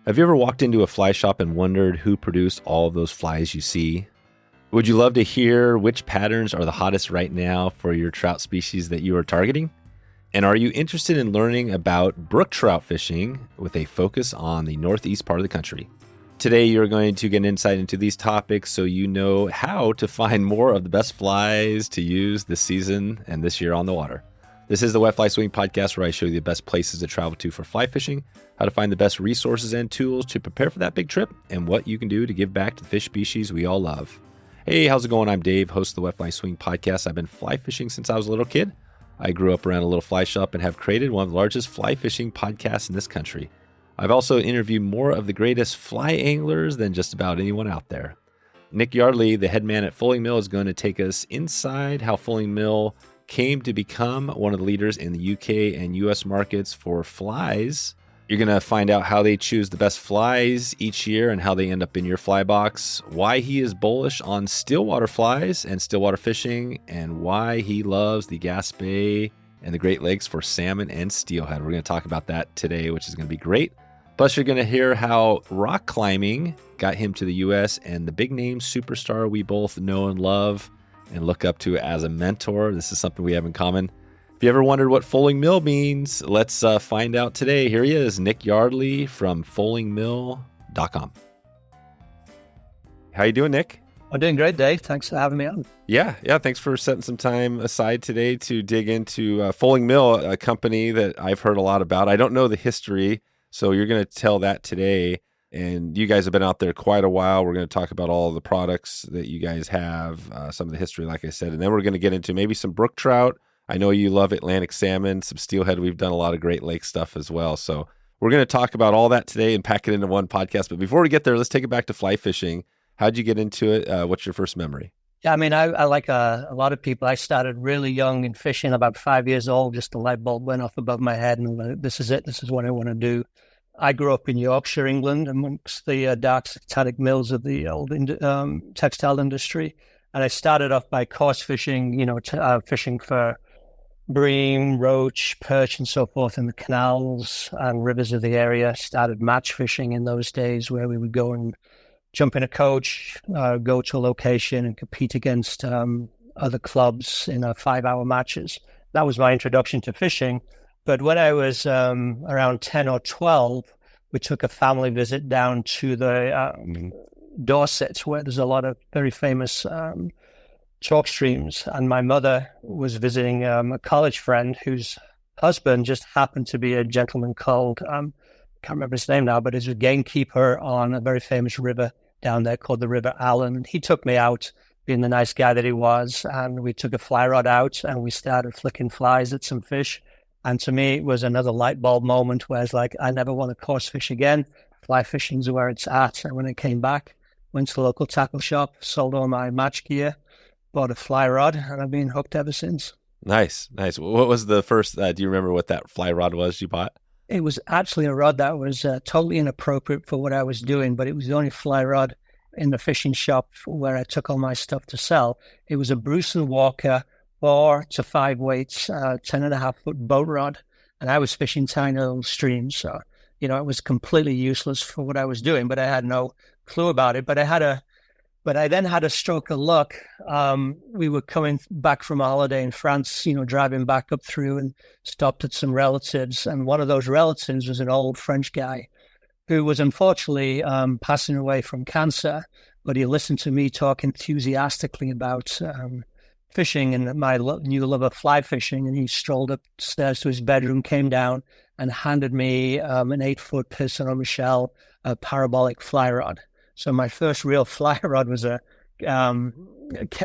Have you ever walked into a fly shop and wondered who produced all of those flies you see? Would you love to hear which patterns are the hottest right now for your trout species that you are targeting? And are you interested in learning about brook trout fishing with a focus on the northeast part of the country? Today, you're going to get an insight into these topics so you know how to find more of the best flies to use this season and this year on the water. This is the Wet Fly Swing Podcast, where I show you the best places to travel to for fly fishing, how to find the best resources and tools to prepare for that big trip, and what you can do to give back to the fish species we all love. Hey, how's it going? I'm Dave, host of the Wet Fly Swing Podcast. I've been fly fishing since I was a little kid. I grew up around a little fly shop and have created one of the largest fly fishing podcasts in this country. I've also interviewed more of the greatest fly anglers than just about anyone out there. Nick Yardley, the head man at Fulling Mill, is going to take us inside how Fulling Mill came to become one of the leaders in the UK and US markets for flies. You're going to find out how they choose the best flies each year and how they end up in your fly box, why he is bullish on Stillwater flies and Stillwater fishing, and why he loves the Gaspe and the Great Lakes for salmon and steelhead. We're going to talk about that today, which is going to be great. Plus, you're going to hear how rock climbing got him to the US and the big name superstar we both know and love and look up to as a mentor. This is something we have in common. If you ever wondered what Fulling Mill means, let's find out today. Here he is, Nick Yardley from fullingmill.com. How you doing, Nick? I'm doing great, Dave. Thanks for having me on. Yeah. Thanks for setting some time aside today to dig into Fulling Mill, a company that I've heard a lot about. I don't know the history, so you're going to tell that today. And you guys have been out there quite a while. We're going to talk about all of the products that you guys have, some of the history, like I said. And then we're going to get into maybe some brook trout. I know you love Atlantic salmon, some steelhead. We've done a lot of Great Lake stuff as well. So we're going to talk about all that today and pack it into one podcast. But before we get there, let's take it back to fly fishing. How'd you get into it? What's your first memory? Yeah, I mean, I like a lot of people. I started really young in fishing, about 5 years old. Just the light bulb went off above my head, and I'm like, this is it. This is what I want to do. I grew up in Yorkshire, England, amongst the dark tectonic mills of the old textile industry. And I started off by coarse fishing, fishing for bream, roach, perch, and so forth in the canals and rivers of the area. Started match fishing in those days, where we would go and jump in a coach, go to a location and compete against other clubs in 5-hour matches. That was my introduction to fishing. But when I was around 10 or 12, we took a family visit down to the Dorset, where there's a lot of very famous chalk streams. And my mother was visiting a college friend whose husband just happened to be a gentleman called, can't remember his name now, but he's a gamekeeper on a very famous river down there called the River Allen. And he took me out, being the nice guy that he was, and we took a fly rod out and we started flicking flies at some fish. And to me, it was another light bulb moment where it's like, I never want to coarse fish again. Fly fishing's where it's at. And when I came back, went to the local tackle shop, sold all my match gear, bought a fly rod, and I've been hooked ever since. Nice. What was the first, do you remember what that fly rod was you bought? It was actually a rod that was totally inappropriate for what I was doing, but it was the only fly rod in the fishing shop where I took all my stuff to sell. It was a Bruce & Walker 4 to 5 weights, 10.5-foot boat rod. And I was fishing tiny little streams. So, it was completely useless for what I was doing, but I had no clue about it. But I then had a stroke of luck. We were coming back from a holiday in France, driving back up through and stopped at some relatives. And one of those relatives was an old French guy who was unfortunately passing away from cancer. But he listened to me talk enthusiastically about fishing and my new love of fly fishing, and he strolled upstairs to his bedroom, came down and handed me an 8-foot Piston or Michelle parabolic fly rod. So my first real fly rod was a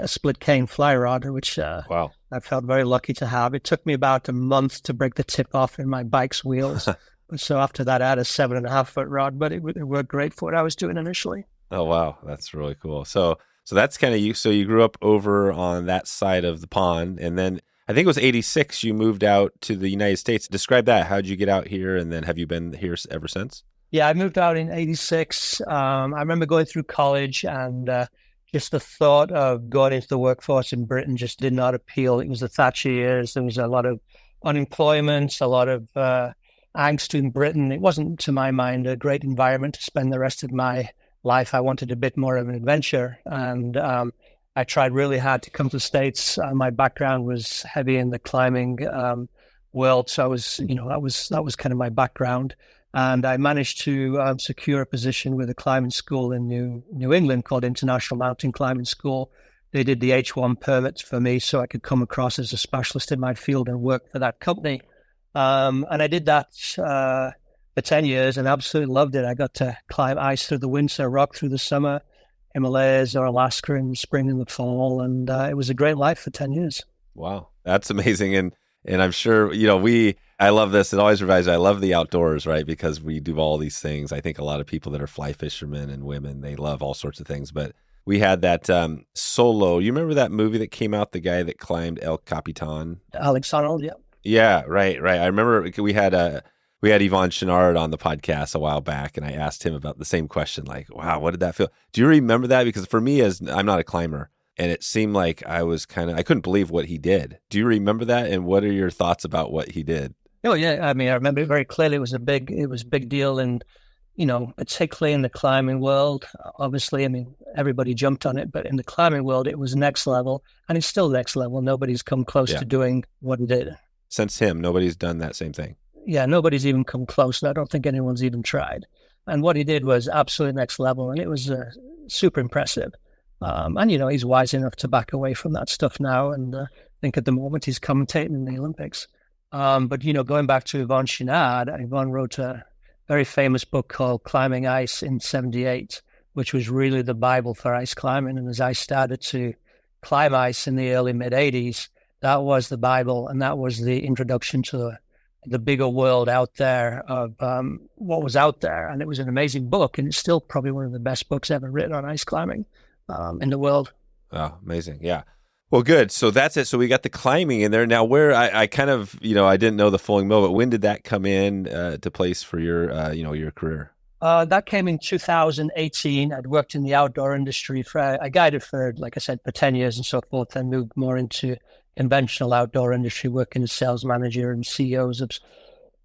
split cane fly rod, which wow. I felt very lucky to have. It took me about a month to break the tip off in my bike's wheels. So after that, I had a 7.5-foot rod, but it worked great for what I was doing initially. Oh, wow. That's really cool. So that's kind of you. So you grew up over on that side of the pond, and then I think it was 86 you moved out to the United States. Describe that. How'd you get out here, and then have you been here ever since? Yeah, I moved out in 86. I remember going through college, and just the thought of going into the workforce in Britain just did not appeal. It was the Thatcher years. There was a lot of unemployment, a lot of angst in Britain. It wasn't, to my mind, a great environment to spend the rest of my life. I wanted a bit more of an adventure, and I tried really hard to come to the States. My background was heavy in the climbing world, so I was, that was kind of my background. And I managed to secure a position with a climbing school in New England called International Mountain Climbing School. They did the H1 permits for me so I could come across as a specialist in my field and work for that company. And I did that for 10 years and absolutely loved it. I got to climb ice through the winter, rock through the summer, Himalayas or Alaska in the spring and the fall. And it was a great life for 10 years. Wow. That's amazing. And I'm sure, I love this. It always reminds me, I love the outdoors, right? Because we do all these things. I think a lot of people that are fly fishermen and women, they love all sorts of things. But we had that Solo. You remember that movie that came out, the guy that climbed El Capitan? Alex Honnold, yeah. Yeah, right. I remember we had Yvon Chouinard on the podcast a while back, and I asked him about the same question, like, wow, what did that feel? Do you remember that? Because for me, as I'm not a climber, and it seemed like I couldn't believe what he did. Do you remember that? And what are your thoughts about what he did? Oh, yeah. I mean, I remember it very clearly. It was a big deal. And, particularly in the climbing world, obviously, I mean, everybody jumped on it, but in the climbing world, it was next level, and it's still next level. Nobody's come close to doing what he did. Since him, nobody's done that same thing. Yeah, nobody's even come close, and I don't think anyone's even tried. And what he did was absolutely next level, and it was super impressive. And, he's wise enough to back away from that stuff now, and I think at the moment he's commentating in the Olympics. But, going back to Yvon Chouinard, Yvon wrote a very famous book called Climbing Ice in 1978, which was really the Bible for ice climbing. And as I started to climb ice in the early mid-'80s, that was the Bible, and that was the introduction to the bigger world out there of what was out there. And it was an amazing book, and it's still probably one of the best books ever written on ice climbing in the world. Oh, amazing. Yeah. Well, good. So that's it. So we got the climbing in there. Now, where I kind of, I didn't know the Fulling Mill, but when did that come in to place for your, your career? That came in 2018. I'd worked in the outdoor industry I guided for, like I said, for 10 years and so forth, then moved more into conventional outdoor industry, working as sales manager and CEOs of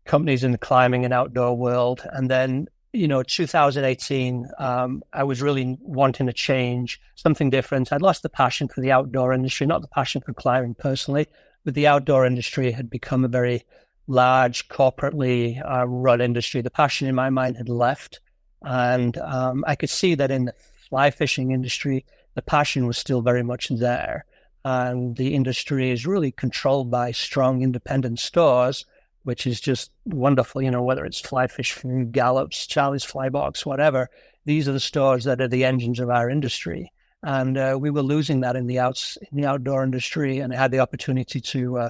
companies in the climbing and outdoor world. And then, 2018, I was really wanting to change something different. I'd lost the passion for the outdoor industry, not the passion for climbing personally, but the outdoor industry had become a very large, corporately run industry. The passion in my mind had left. And I could see that in the fly fishing industry, the passion was still very much there. And the industry is really controlled by strong independent stores, which is just wonderful, whether it's Fly Fish Food, Gallops, Charlie's Fly Box, whatever. These are the stores that are the engines of our industry. And we were losing that in the outdoor industry, and I had the opportunity to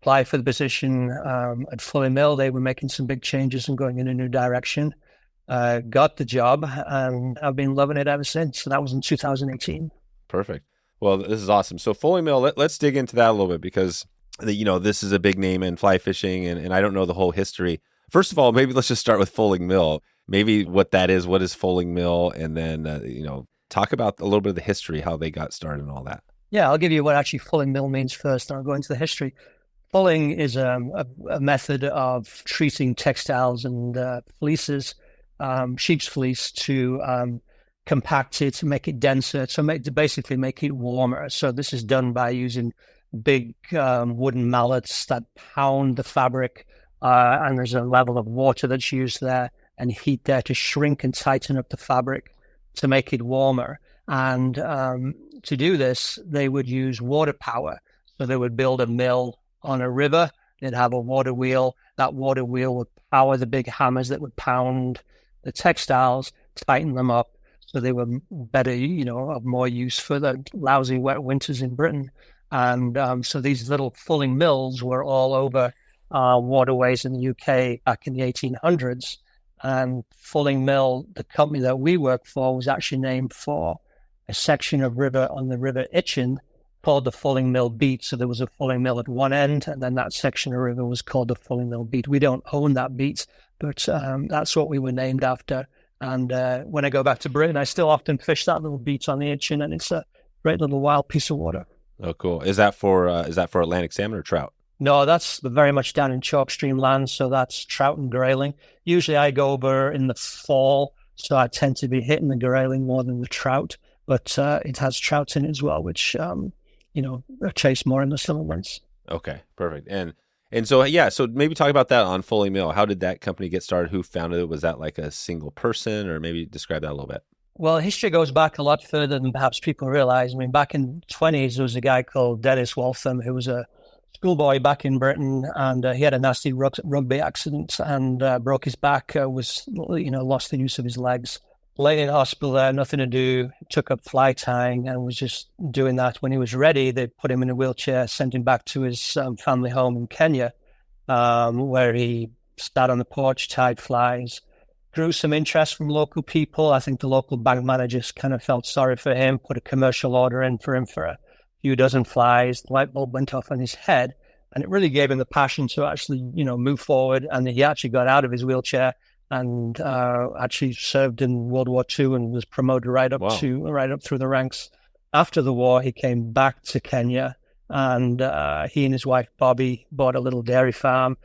apply for the position at Fulling Mill. They were making some big changes and going in a new direction. Got the job, and I've been loving it ever since. So that was in 2018. Perfect. Well, this is awesome. So Fulling Mill, let's dig into that a little bit, because this is a big name in fly fishing, and I don't know the whole history. First of all, maybe let's just start with Fulling Mill. Maybe what that is, what is Fulling Mill, and then, talk about a little bit of the history, how they got started and all that. Yeah, I'll give you what actually Fulling Mill means first, and I'll go into the history. Fulling is a method of treating textiles and fleeces, sheep's fleece, to compact it, to make it denser, to basically make it warmer. So this is done by using big wooden mallets that pound the fabric, and there's a level of water that's used there and heat there to shrink and tighten up the fabric to make it warmer. And to do this, they would use water power. So they would build a mill on a river. They'd have a water wheel. That water wheel would power the big hammers that would pound the textiles, tighten them up, so they were better, of more use for the lousy wet winters in Britain. And so these little Fulling mills were all over waterways in the UK back in the 1800s. And Fulling Mill, the company that we worked for, was actually named for a section of river on the River Itchen called the Fulling Mill Beat. So there was a Fulling Mill at one end, and then that section of river was called the Fulling Mill Beat. We don't own that beat, but that's what we were named after. And when I go back to Britain, I still often fish that little beat on the Itchen, and it's a great little wild piece of water. Oh, cool. Is that for Atlantic salmon or trout? No, that's very much down in chalk stream land, so that's trout and grayling. Usually I go over in the fall, so I tend to be hitting the grayling more than the trout, but it has trout in it as well, which, are chased more in the summer months. Okay, perfect. And so, yeah, so maybe talk about that on Foley Mill. How did that company get started? Who founded it? Was that like a single person, or maybe describe that a little bit? Well, history goes back a lot further than perhaps people realize. I mean, back in the 20s, there was a guy called Denis Whetham who was a schoolboy back in Britain, and he had a nasty rugby accident and broke his back, lost the use of his legs. Lay in hospital there, nothing to do, took up fly tying and was just doing that. When he was ready, they put him in a wheelchair, sent him back to his family home in Kenya, where he sat on the porch, tied flies, grew some interest from local people. I think the local bank managers kind of felt sorry for him, put a commercial order in for him for a few dozen flies. The light bulb went off on his head, and it really gave him the passion to actually, move forward. And he actually got out of his wheelchair and actually served in World War II and was promoted right up through the ranks. After the war, he came back to Kenya, and he and his wife Bobby bought a little dairy farm.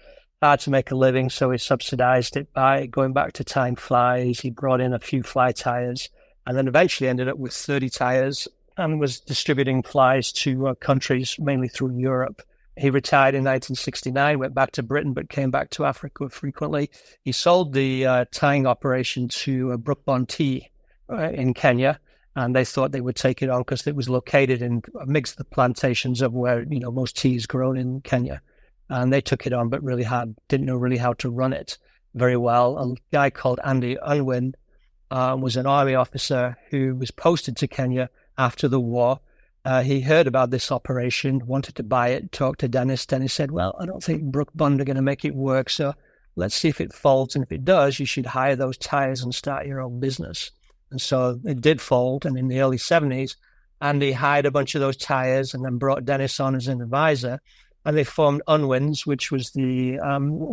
Hard to make a living, so he subsidized it by going back to tying flies. He brought in a few fly tyers, and then eventually ended up with 30 tyers and was distributing flies to countries mainly through Europe. He retired in 1969, went back to Britain, but came back to Africa frequently. He sold the tying operation to Brook Tea in Kenya, and they thought they would take it on because it was located in amidst the plantations of where most tea is grown in Kenya. And they took it on, but didn't know really how to run it very well. A guy called Andy Unwin was an army officer who was posted to Kenya after the war. He heard about this operation, wanted to buy it, talked to Denis. Denis said, well, I don't think Brook Bond are going to make it work, so let's see if it folds. And if it does, you should hire those tyers and start your own business. And so it did fold. And in the early 70s, Andy hired a bunch of those tyers and then brought Denis on as an advisor. And they formed Unwin's, which was the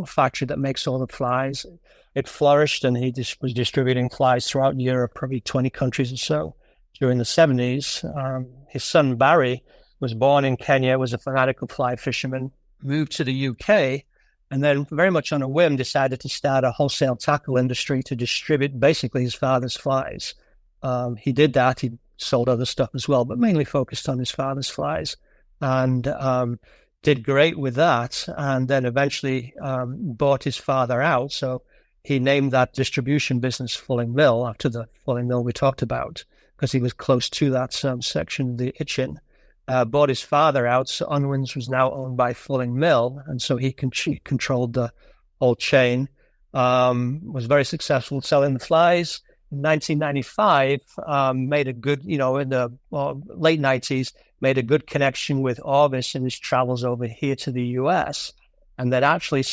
factory that makes all the flies. It flourished, and he was distributing flies throughout Europe, probably 20 countries or so. During the 70s, his son Barry was born in Kenya, was a fanatical fly fisherman, moved to the UK, and then very much on a whim decided to start a wholesale tackle industry to distribute basically his father's flies. He did that. He sold other stuff as well, but mainly focused on his father's flies, and did great with that, and then eventually bought his father out. So he named that distribution business Foley Mill after the Foley Mill we talked about, because he was close to that section of the Itchen. Bought his father out, so Unwin's was now owned by Foley Mill, and so he controlled the whole chain. Was very successful selling the flies. In 1995, made a good, in the late 90s, made a good connection with Orvis in his travels over here to the US, and that actually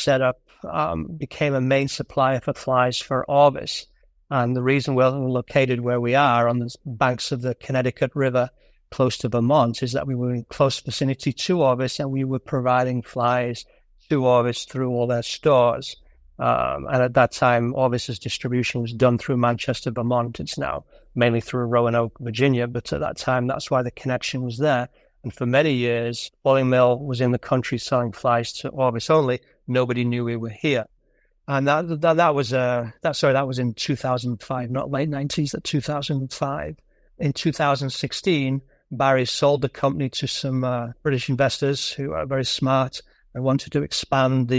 became a main supplier for flies for Orvis. And the reason we're located where we are on the banks of the Connecticut River, close to Vermont, is that we were in close vicinity to Orvis, and we were providing flies to Orvis through all their stores. And at that time, Orvis's distribution was done through Manchester, Vermont. It's now mainly through Roanoke, Virginia, but at that time, that's why the connection was there. And for many years, Foley Mill was in the country selling flies to Orvis only. Nobody knew we were here. And that was in 2005, not late 90s, that 2005. In 2016, Barry sold the company to some British investors who are very smart and wanted to expand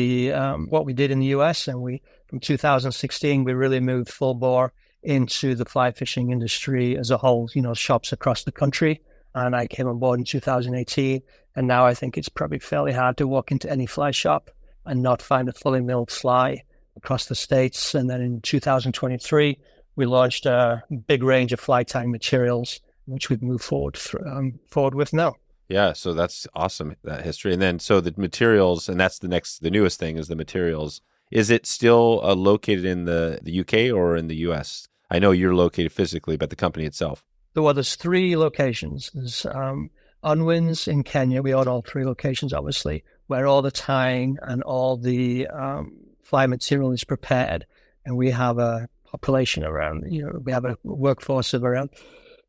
what we did in the US. And from 2016, we really moved full bore into the fly fishing industry as a whole, shops across the country. And I came on board in 2018. And now I think it's probably fairly hard to walk into any fly shop and not find a fully milled fly across the States. And then in 2023, we launched a big range of fly tying materials, which we've moved forward with now. Yeah, so that's awesome, that history. And then, so the materials, and that's the newest thing is the materials. Is it still located in the UK or in the US? I know you're located physically, but the company itself. So, there's 3 locations. There's Unwin's in Kenya. We own all 3 locations, obviously, where all the tying and all the fly material is prepared. And we have a population around, we have a workforce of around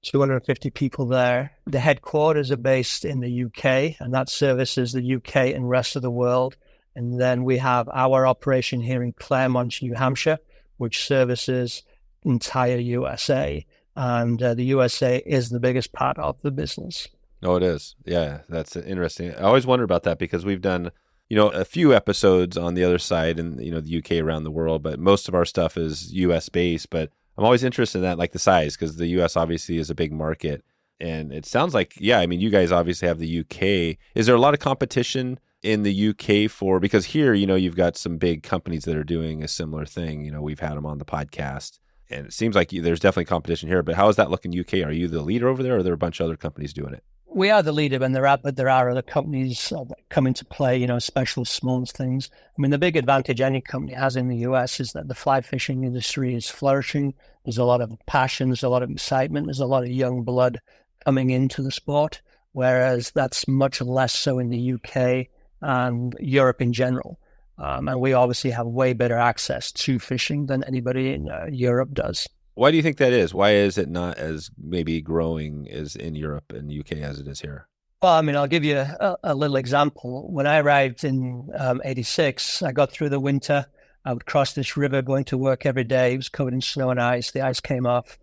250 people there. The headquarters are based in the UK, and that services the UK and rest of the world. And then we have our operation here in Claremont, New Hampshire, which services entire USA. And the USA is the biggest part of the business. Oh, it is. Yeah, that's interesting. I always wonder about that because we've done, a few episodes on the other side and, the UK around the world, but most of our stuff is US based. But I'm always interested in that, like the size, because the US obviously is a big market. And it sounds like, you guys obviously have the UK. Is there a lot of competition in the UK because here, you've got some big companies that are doing a similar thing. We've had them on the podcast. And it seems like there's definitely competition here. But how is that looking UK? Are you the leader over there, or are there a bunch of other companies doing it? We are the leader, and there are other companies that come into play, special small things. I mean, the big advantage any company has in the US is that the fly fishing industry is flourishing. There's a lot of passion, there's a lot of excitement, there's a lot of young blood coming into the sport, whereas that's much less so in the UK and Europe in general. And we obviously have way better access to fishing than anybody in Europe does. Why do you think that is? Why is it not as maybe growing as in Europe and UK as it is here? Well, I mean, I'll give you a little example. When I arrived in 86, I got through the winter. I would cross this river going to work every day. It was covered in snow and ice. The ice came off.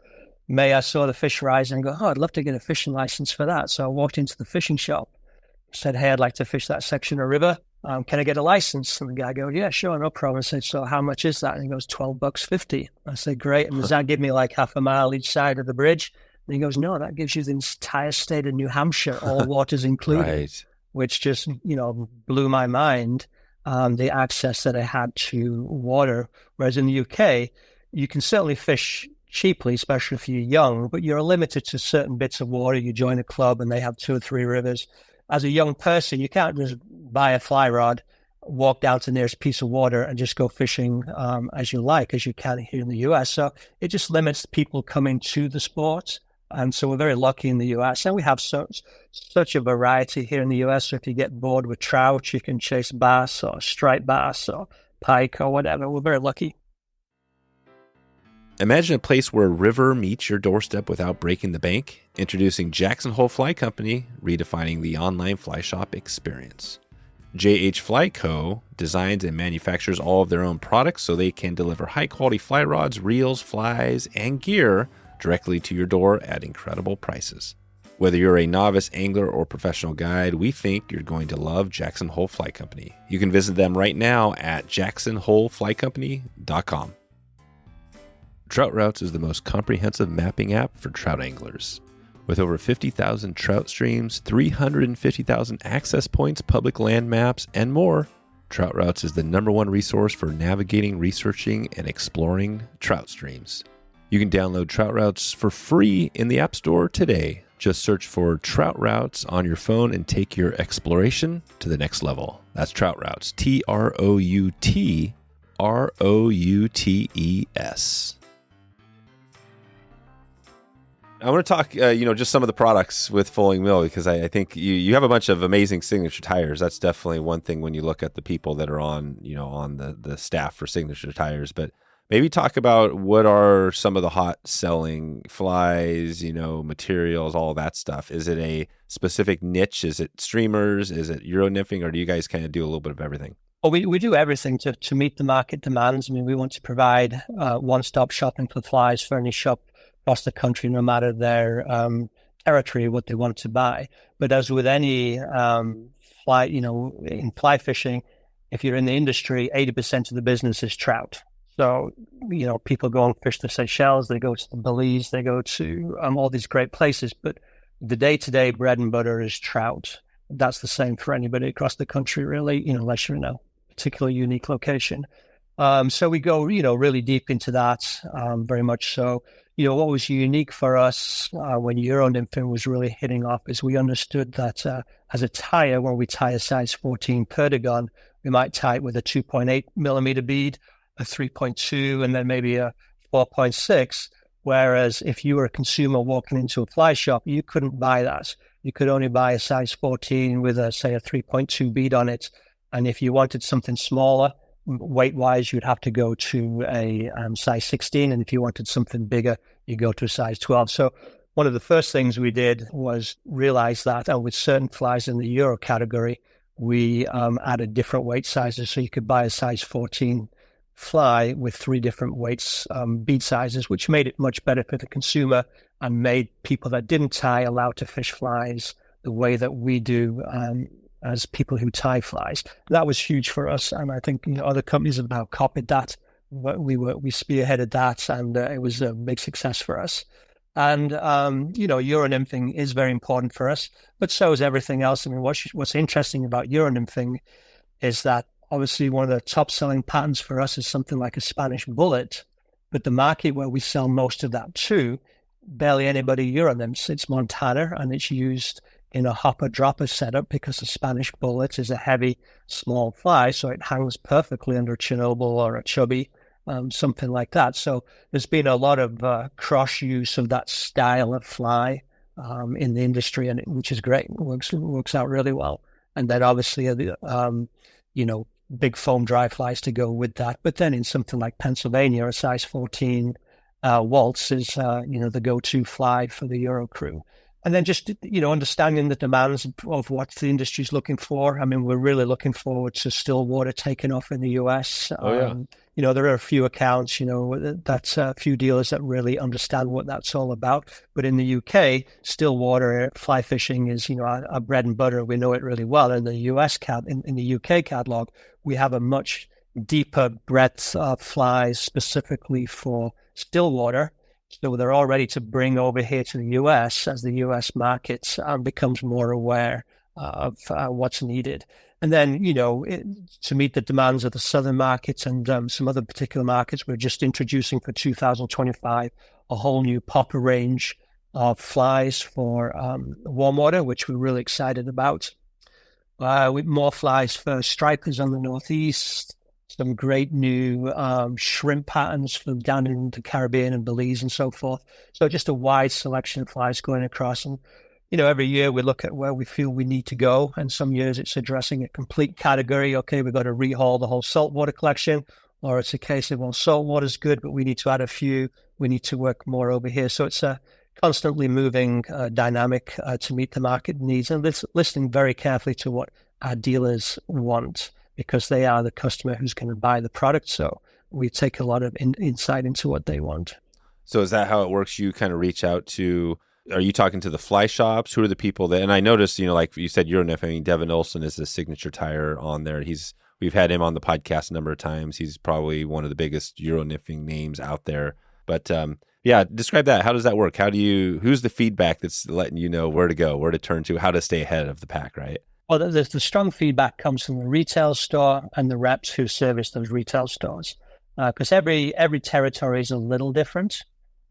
May, I saw the fish rise and go, I'd love to get a fishing license for that. So I walked into the fishing shop, said, hey, I'd like to fish that section of river. Can I get a license? And the guy goes, yeah, sure, no problem. I said, so how much is that? And he goes, $12.50. I said, great. And does that give me like half a mile each side of the bridge? And he goes, no, that gives you the entire state of New Hampshire, all waters included, right. Which just, blew my mind, the access that I had to water. Whereas in the UK, you can certainly fish cheaply, especially if you're young, but you're limited to certain bits of water. You join a club and they have 2 or 3 rivers. As a young person, you can't just buy a fly rod, walk down to the nearest piece of water and just go fishing as you like, as you can here in the US. So it just limits people coming to the sport. And so we're very lucky in the US. And we have such a variety here in the US. So if you get bored with trout, you can chase bass or striped bass or pike or whatever. We're very lucky. Imagine a place where a river meets your doorstep without breaking the bank. Introducing Jackson Hole Fly Company, redefining the online fly shop experience. JH Fly Co. designs and manufactures all of their own products so they can deliver high-quality fly rods, reels, flies, and gear directly to your door at incredible prices. Whether you're a novice angler or professional guide, we think you're going to love Jackson Hole Fly Company. You can visit them right now at jacksonholeflycompany.com. Trout Routes is the most comprehensive mapping app for trout anglers. With over 50,000 trout streams, 350,000 access points, public land maps, and more, Trout Routes is the #1 resource for navigating, researching, and exploring trout streams. You can download Trout Routes for free in the App Store today. Just search for Trout Routes on your phone and take your exploration to the next level. That's Trout Routes, TROUTROUTES. I want to talk, just some of the products with Fulling Mill, because I think you have a bunch of amazing signature tires. That's definitely one thing when you look at the people that are on the staff for signature tires. But maybe talk about what are some of the hot selling flies, materials, all that stuff. Is it a specific niche? Is it streamers? Is it Euro nymphing? Or do you guys kind of do a little bit of everything? Well, we do everything to meet the market demands. I mean, we want to provide one-stop shopping for flies for any shop across the country, no matter their territory, what they want to buy. But as with any fly, in fly fishing, if you're in the industry, 80% of the business is trout. So, people go and fish the Seychelles, they go to the Belize, they go to all these great places. But the day-to-day bread and butter is trout. That's the same for anybody across the country, really, unless you're in a particularly unique location. So we go, really deep into that, very much so. What was unique for us when Euro nymphing was really hitting off is we understood that as a tire, when we tie a size 14 Perdigon, we might tie it with a 2.8 millimeter bead, a 3.2, and then maybe a 4.6. Whereas if you were a consumer walking into a fly shop, you couldn't buy that. You could only buy a size 14 with a 3.2 bead on it. And if you wanted something smaller, weight-wise, you'd have to go to a size 16, and if you wanted something bigger, you go to a size 12. So one of the first things we did was realize that, and with certain flies in the Euro category, we added different weight sizes. So you could buy a size 14 fly with 3 different weights, bead sizes, which made it much better for the consumer and made people that didn't tie allowed to fish flies the way that we do as people who tie flies. That was huge for us. And I think other companies have now copied that. We spearheaded that, and it was a big success for us. And, Euro nymphing is very important for us, but so is everything else. I mean, what's interesting about Euro nymphing is that obviously one of the top selling patterns for us is something like a Spanish bullet, but the market where we sell most of that to, barely anybody Euro nymphs. It's Montana, and it's used in a hopper dropper setup because the Spanish bullet is a heavy, small fly, so it hangs perfectly under a chernobyl or a chubby, something like that. So there's been a lot of cross use of that style of fly in the industry, and which is great. It works out really well. And then obviously, big foam dry flies to go with that. But then in something like Pennsylvania, a size 14 waltz is the go-to fly for the Euro crew. And then just, understanding the demands of what the industry is looking for. I mean, we're really looking forward to Stillwater taking off in the US. Oh, yeah. There are a few accounts, that's a few dealers that really understand what that's all about. But in the UK, Stillwater fly fishing is, our bread and butter. We know it really well. In the in the UK catalog, we have a much deeper breadth of flies specifically for Stillwater. So they're all ready to bring over here to the US as the US market becomes more aware of what's needed. And then, to meet the demands of the southern markets and some other particular markets, we're just introducing for 2025 a whole new popper range of flies for warm water, which we're really excited about. With more flies for stripers on the northeast, some great new shrimp patterns from down in the Caribbean and Belize and so forth. So just a wide selection of flies going across. And, every year we look at where we feel we need to go. And some years it's addressing a complete category. Okay, we've got to rehaul the whole saltwater collection. Or it's a case of, well, saltwater's good, but we need to add a few. We need to work more over here. So it's a constantly moving dynamic to meet the market needs, and listening very carefully to what our dealers want, because they are the customer who's going to buy the product. So we take a lot of insight into what they want. So is that how it works? You kind of reach out to, are you talking to the fly shops? Who are the people that, and I noticed, like you said, Euro nymphing, Devin Olsen is the signature tire on there. We've had him on the podcast a number of times. He's probably one of the biggest Euro nymphing names out there. But describe that. How does that work? Who's the feedback that's letting you know where to go, where to turn to, how to stay ahead of the pack, right? Well, the strong feedback comes from the retail store and the reps who service those retail stores, because every territory is a little different,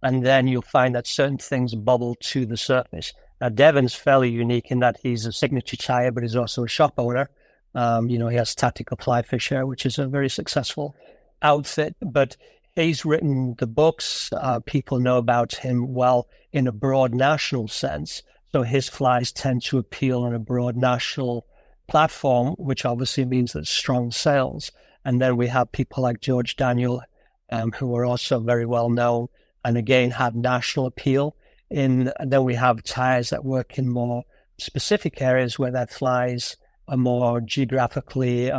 and then you'll find that certain things bubble to the surface. Now, Devin's fairly unique in that he's a signature tire, but he's also a shop owner. He has Tactical Fly Fisher, which is a very successful outfit, but he's written the books. People know about him well in a broad national sense. So his flies tend to appeal on a broad national platform, which obviously means that strong sales. And then we have people like George Daniel, who are also very well known and again have national appeal. And then we have tires that work in more specific areas where their flies are more geographically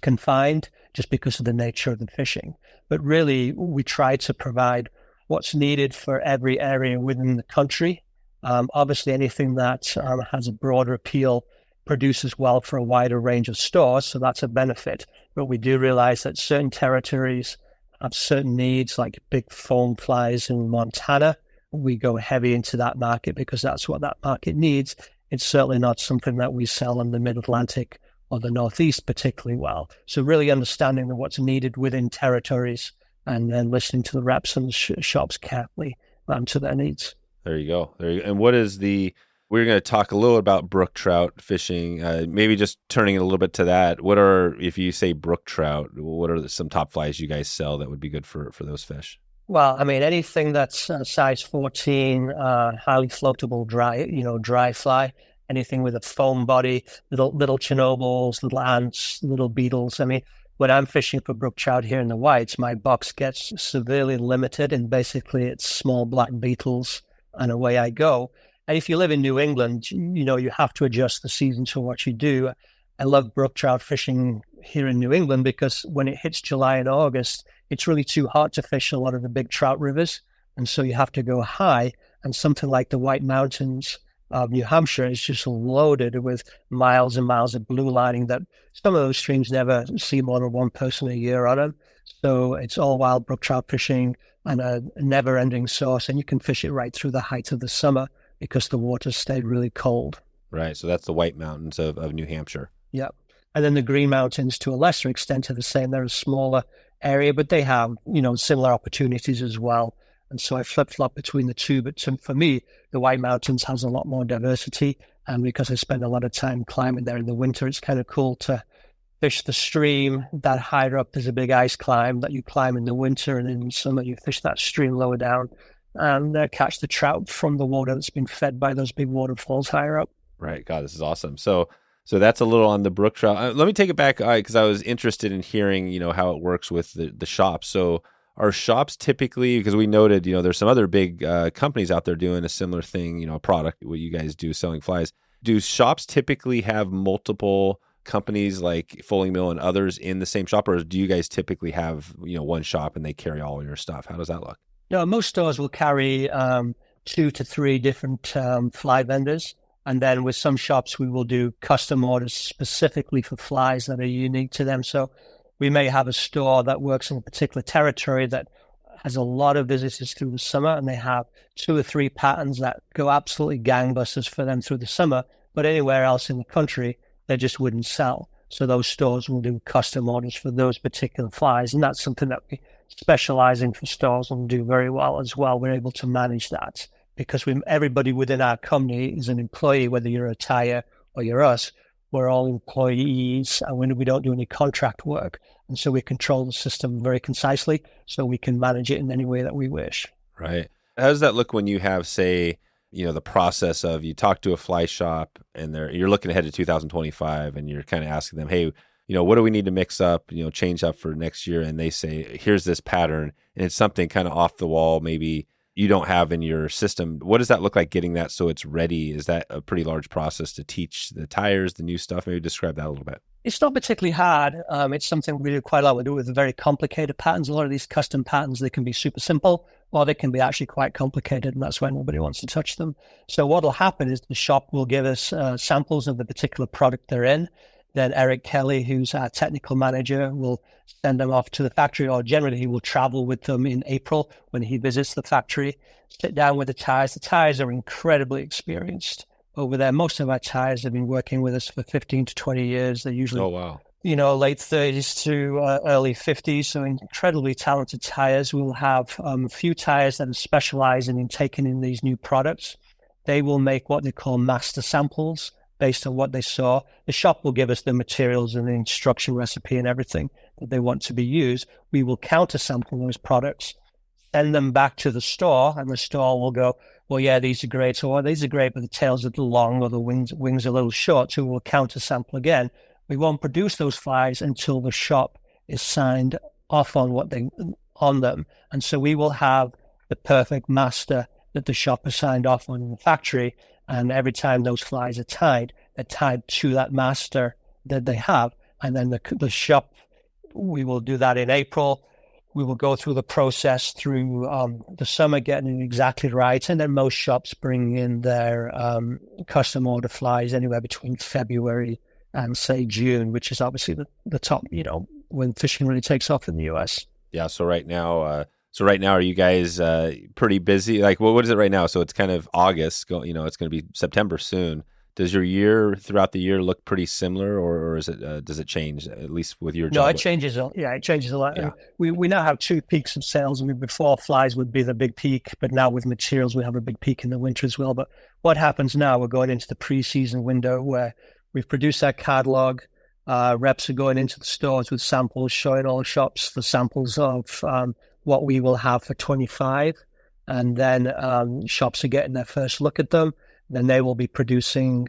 confined just because of the nature of the fishing. But really, we try to provide what's needed for every area within the country. Obviously, anything that has a broader appeal produces well for a wider range of stores, so that's a benefit. But we do realize that certain territories have certain needs, like big foam flies in Montana. We go heavy into that market because that's what that market needs. It's certainly not something that we sell in the Mid-Atlantic or the Northeast particularly well. So really understanding what's needed within territories and then listening to the reps and the shops carefully to their needs. There you go. And what is we're going to talk a little about brook trout fishing, maybe just turning it a little bit to that. If you say brook trout, what are some top flies you guys sell that would be good for those fish? Well, I mean, anything that's size 14, highly floatable, dry fly, anything with a foam body, little chernobyls, little ants, little beetles. I mean, when I'm fishing for brook trout here in the whites, my box gets severely limited, and basically it's small black beetles, and away I go. And if you live in New England, you have to adjust the season to what you do. I love brook trout fishing here in New England because when it hits July and August, it's really too hot to fish a lot of the big trout rivers. And so you have to go high. And something like the White Mountains of New Hampshire is just loaded with miles and miles of blue lining that some of those streams never see more than one person a year on them. So it's all wild brook trout fishing and a never-ending source. And you can fish it right through the height of the summer because the water stayed really cold. Right. So that's the White Mountains of New Hampshire. Yeah. And then the Green Mountains, to a lesser extent, are the same. They're a smaller area, but they have, similar opportunities as well. And so I flip-flop between the two. But for me, the White Mountains has a lot more diversity. And because I spend a lot of time climbing there in the winter, it's kind of cool to fish the stream that higher up. There's a big ice climb that you climb in the winter. And in summer, you fish that stream lower down and catch the trout from the water that's been fed by those big waterfalls higher up. Right. God, this is awesome. So that's a little on the brook trout. Let me take it back because I was interested in hearing, how it works with the shops. So are shops typically, because we noted, there's some other big companies out there doing a similar thing, a product, what you guys do, selling flies. Do shops typically have multiple companies like Fulling Mill and others in the same shop, or do you guys typically have, one shop and they carry all your stuff? How does that look? No, most stores will carry 2 to 3 different fly vendors. And then with some shops, we will do custom orders specifically for flies that are unique to them. So we may have a store that works in a particular territory that has a lot of visitors through the summer, and they have 2 or 3 patterns that go absolutely gangbusters for them through the summer. But anywhere else in the country, they just wouldn't sell. So those stores will do custom orders for those particular flies. And that's something that we specialize in for stores and do very well as well. We're able to manage that because everybody within our company is an employee, whether you're a tire or you're us. We're all employees, and we don't do any contract work. And so we control the system very concisely so we can manage it in any way that we wish. Right. How does that look when you have, say, the process of you talk to a fly shop and you're looking ahead to 2025 and you're kind of asking them, hey, what do we need to mix up, change up for next year? And they say, here's this pattern. And it's something kind of off the wall, maybe you don't have in your system. What does that look like getting that so it's ready? Is that a pretty large process to teach the tires, the new stuff? Maybe describe that a little bit. It's not particularly hard. It's something we do quite a lot. We do with very complicated patterns. A lot of these custom patterns, they can be super simple or they can be actually quite complicated, and that's why nobody wants to touch them. So what will happen is the shop will give us samples of the particular product they're in. Then Eric Kelly, who's our technical manager, will send them off to the factory, or generally he will travel with them in April when he visits the factory, sit down with the tires. The tires are incredibly experienced over there. Most of our tires have been working with us for 15 to 20 years. They're usually, late 30s to early 50s, so incredibly talented tires. We'll have a few tires that are specializing in taking in these new products. They will make what they call master samples based on what they saw. The shop will give us the materials and the instruction recipe and everything that they want to be used. We will counter-sample those products, send them back to the store, and the store will go, well, yeah, these are great, or these are great, but the tail's a little long or the wings are a little short, so we'll counter-sample again. We won't produce those flies until the shop is signed off on them. And so we will have the perfect master that the shop has signed off on in the factory. And every time those flies are tied, they're tied to that master that they have. And then the shop, we will do that in April. We will go through the process through the summer, getting it exactly right. And then most shops bring in their custom order flies anywhere between February and, say, June, which is obviously the top, when fishing really takes off in the U.S. Yeah, so right now, are you guys pretty busy? Like, what is it right now? So it's kind of August. It's going to be September soon. Does your year throughout the year look pretty similar, or is it does it change at least with your job? No, it changes. Yeah, it changes a lot. Yeah. We now have 2 peaks of sales. I mean, before flies would be the big peak, but now with materials we have a big peak in the winter as well. But what happens now? We're going into the pre-season window where we've produced our catalog. Reps are going into the stores with samples, showing all the shops the samples of what we will have for 25, and then shops are getting their first look at them. Then they will be producing,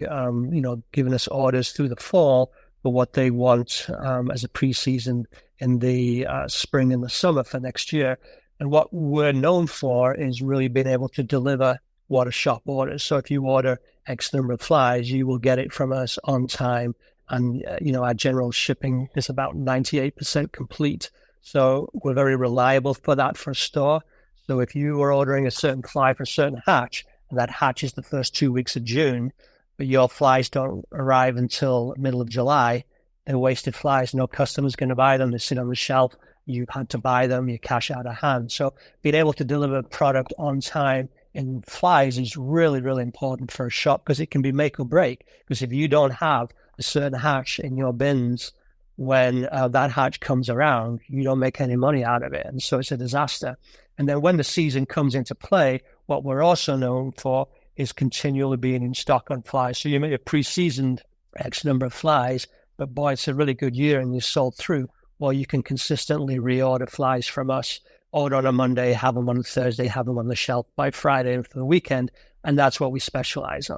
giving us orders through the fall for what they want as a pre-season in the spring and the summer for next year. And what we're known for is really being able to deliver what a shop orders. So if you order X number of flies, you will get it from us on time. And, our general shipping is about 98% complete. So we're very reliable for that for a store. So if you were ordering a certain fly for a certain hatch, and that hatch is the first 2 weeks of June, but your flies don't arrive until middle of July, they're wasted flies. No customer's going to buy them. They sit on the shelf. You've had to buy them. You cash out of hand. So being able to deliver product on time in flies is really, really important for a shop because it can be make or break. Because if you don't have a certain hatch in your bins when that hatch comes around, you don't make any money out of it. And so it's a disaster. And then when the season comes into play, what we're also known for is continually being in stock on flies. So you may have pre-seasoned X number of flies, but boy, it's a really good year and you sold through. Well, you can consistently reorder flies from us, order on a Monday, have them on a Thursday, have them on the shelf by Friday and for the weekend. And that's what we specialize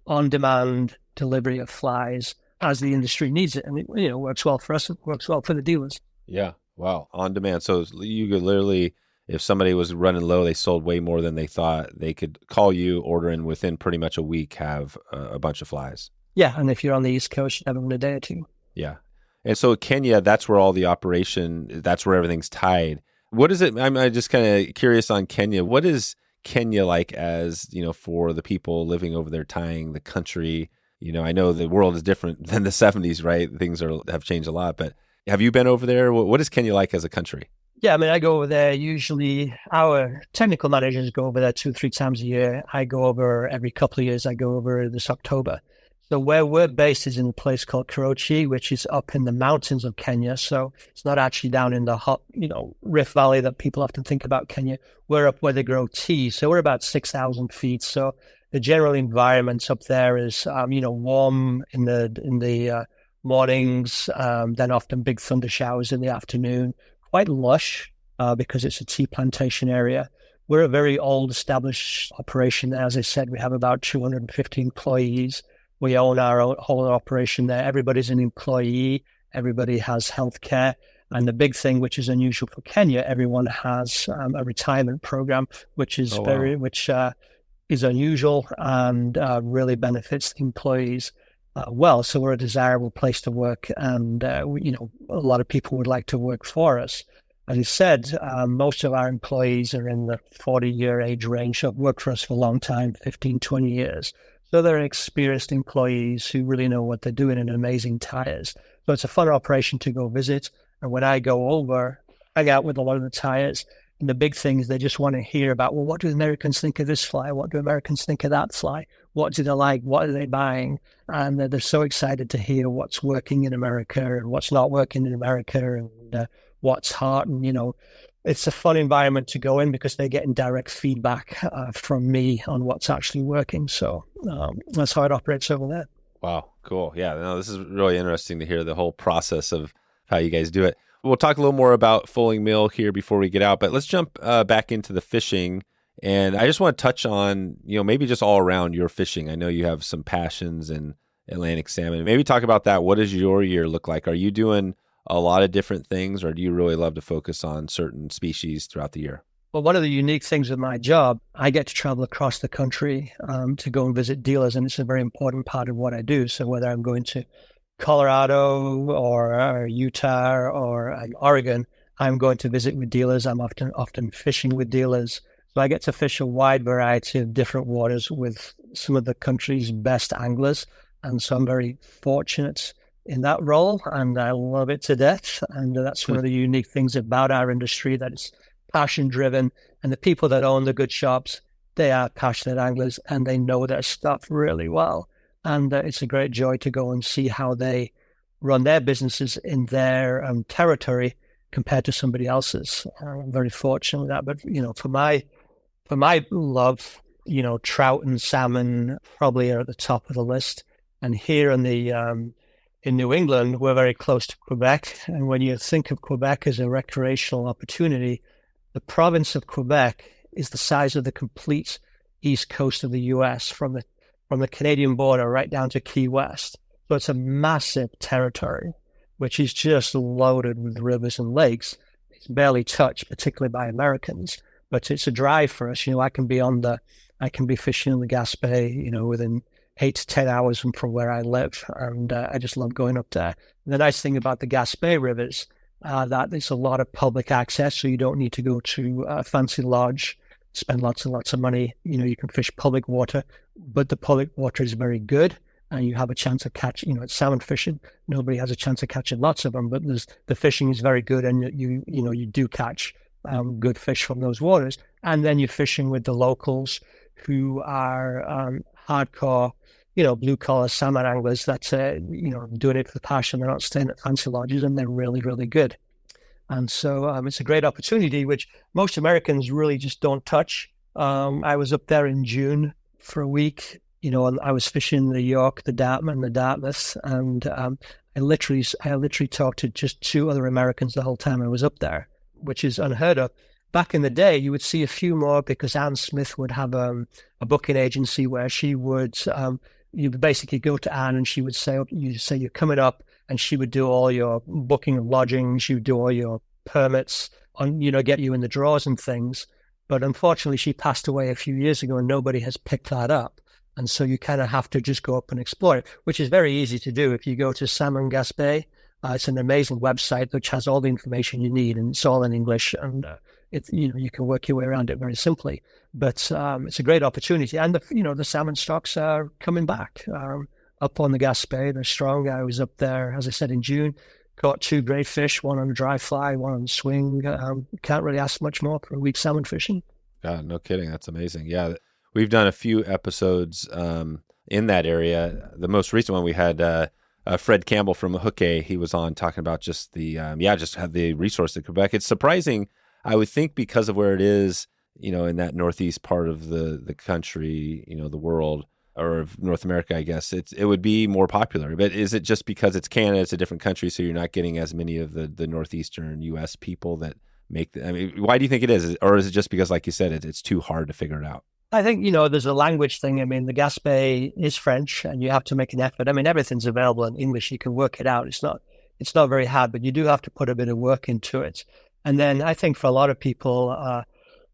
on-demand delivery of flies as the industry needs it. And it works well for us. It works well for the dealers. Yeah. Wow. On demand. So you could literally, if somebody was running low, they sold way more than they thought, they could call you, order, and within pretty much a week have a bunch of flies. Yeah. And if you're on the East Coast, you have them in a day or two. Yeah. And so Kenya, that's where all the operation, that's where everything's tied. What is it? I'm just kind of curious on Kenya. What is Kenya like as, for the people living over there, tying the country? I know the world is different than the 70s, right? Things have changed a lot, but have you been over there? What is Kenya like as a country? Yeah, I mean, I go over there usually. Our technical managers go over there 2-3 times a year. I go over every couple of years. I go over this October. So where we're based is in a place called Karachi, which is up in the mountains of Kenya. So it's not actually down in the hot, Rift Valley that people often think about Kenya. We're up where they grow tea. So we're about 6,000 feet. So the general environment up there is, warm in the mornings, then often big thunder showers in the afternoon. Quite lush because it's a tea plantation area. We're a very old established operation. As I said, we have about 250 employees. We own our own whole operation there. Everybody's an employee. Everybody has health care. And the big thing, which is unusual for Kenya, everyone has a retirement program, which is is unusual and really benefits the employees well. So we're a desirable place to work. And, a lot of people would like to work for us. As you said, most of our employees are in the 40-year age range. So have worked for us for a long time, 15, 20 years. So they're experienced employees who really know what they're doing and amazing tires. So it's a fun operation to go visit. And when I go over, I hang out with a lot of the tires. And the big thing is they just want to hear about, well, what do Americans think of this fly? What do Americans think of that fly? What do they like? What are they buying? And they're so excited to hear what's working in America and what's not working in America and what's hot. And, it's a fun environment to go in because they're getting direct feedback from me on what's actually working. So that's how it operates over there. Wow, cool. Yeah, no, this is really interesting to hear the whole process of how you guys do it. We'll talk a little more about Fulling Mill here before we get out, but let's jump back into the fishing. And I just want to touch on, maybe just all around your fishing. I know you have some passions in Atlantic salmon. Maybe talk about that. What does your year look like? Are you doing a lot of different things, or do you really love to focus on certain species throughout the year? Well, one of the unique things with my job, I get to travel across the country to go and visit dealers, and it's a very important part of what I do. So whether I'm going to Colorado or Utah or Oregon, I'm going to visit with dealers. I'm often fishing with dealers. So I get to fish a wide variety of different waters with some of the country's best anglers. And so I'm very fortunate in that role, and I love it to death. And that's one of the unique things about our industry, that it's passion driven, and the people that own the good shops, they are passionate anglers and they know their stuff really well. And it's a great joy to go and see how they run their businesses in their territory compared to somebody else's. I'm very fortunate with that. But, for my love, trout and salmon probably are at the top of the list. And here in New England, we're very close to Quebec. And when you think of Quebec as a recreational opportunity, the province of Quebec is the size of the complete east coast of the U.S. from the Canadian border right down to Key West. So it's a massive territory, which is just loaded with rivers and lakes. It's barely touched, particularly by Americans, but it's a drive for us. I can be on the I can be fishing in the Gaspe, within 8 to 10 hours from where I live. And I just love going up there. And the nice thing about the Gaspe rivers, that there's a lot of public access, so you don't need to go to a fancy lodge, spend lots and lots of money. You can fish public water, but the public water is very good, and you have a chance of catching. It's salmon fishing. Nobody has a chance of catching lots of them, but the fishing is very good, and you do catch good fish from those waters. And then you're fishing with the locals who are hardcore, blue collar salmon anglers that's doing it for passion. They're not staying at fancy lodges, and they're really, really good. And so it's a great opportunity, which most Americans really just don't touch. I was up there in June for a week, and I was fishing the York, the Dartmouth, and the Dartmouth. And I literally talked to just 2 other Americans the whole time I was up there, which is unheard of. Back in the day, you would see a few more because Anne Smith would have a booking agency where she would, you would basically go to Anne and she would say, you're coming up, and she would do all your booking of lodging. She would do all your permits get you in the draws and things. But unfortunately, she passed away a few years ago and nobody has picked that up. And so you kind of have to just go up and explore it, which is very easy to do. If you go to Salmon Gaspe, it's an amazing website which has all the information you need, and it's all in English, and you can work your way around it very simply. But it's a great opportunity, and the salmon stocks are coming back up on the Gaspe. They're strong. I was up there, as I said, in June. Caught 2 great fish, one on a dry fly, one on a swing. Can't really ask much more for a week salmon fishing. God, no kidding. That's amazing. Yeah, we've done a few episodes in that area. The most recent one we had Fred Campbell from Hooké. He was on talking about just just have the resource at Quebec. It's surprising, I would think, because of where it is, in that northeast part of the country, the world, or of North America, I guess, it would be more popular. But is it just because it's Canada, it's a different country, so you're not getting as many of the northeastern U.S. people that make why do you think it is? Or is it just because, like you said, it's too hard to figure it out? I think, there's a language thing. The Gaspe is French, and you have to make an effort. Everything's available in English. You can work it out. It's not very hard, but you do have to put a bit of work into it. And then I think for a lot of people,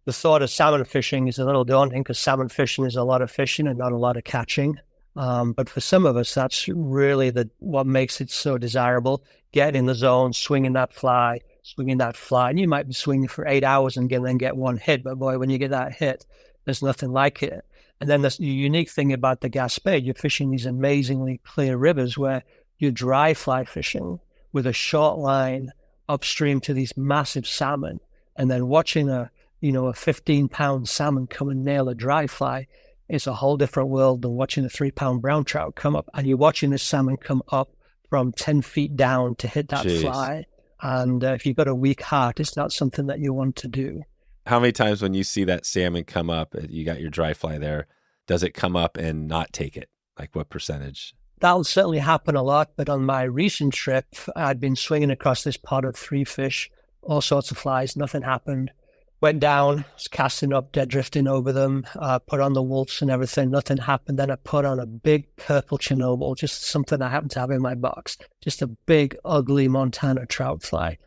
the thought of salmon fishing is a little daunting, because salmon fishing is a lot of fishing and not a lot of catching. But for some of us, that's really what makes it so desirable. Get in the zone, swinging that fly. And you might be swinging for 8 hours and then get one hit. But boy, when you get that hit, there's nothing like it. And then the unique thing about the Gaspe, you're fishing these amazingly clear rivers where you're dry fly fishing with a short line upstream to these massive salmon, and then watching a 15-pound salmon come and nail a dry fly is a whole different world than watching a 3-pound brown trout come up. And you're watching this salmon come up from 10 feet down to hit that fly. And if you've got a weak heart, it's not something that you want to do. How many times when you see that salmon come up, you got your dry fly there, does it come up and not take it? Like what percentage? That'll certainly happen a lot. But on my recent trip, I'd been swinging across this pot of 3 fish, all sorts of flies, nothing happened. Went down, was casting up, dead drifting over them, put on the wolves and everything, nothing happened. Then I put on a big purple chernobyl, just something I happened to have in my box, just a big, ugly Montana trout fly.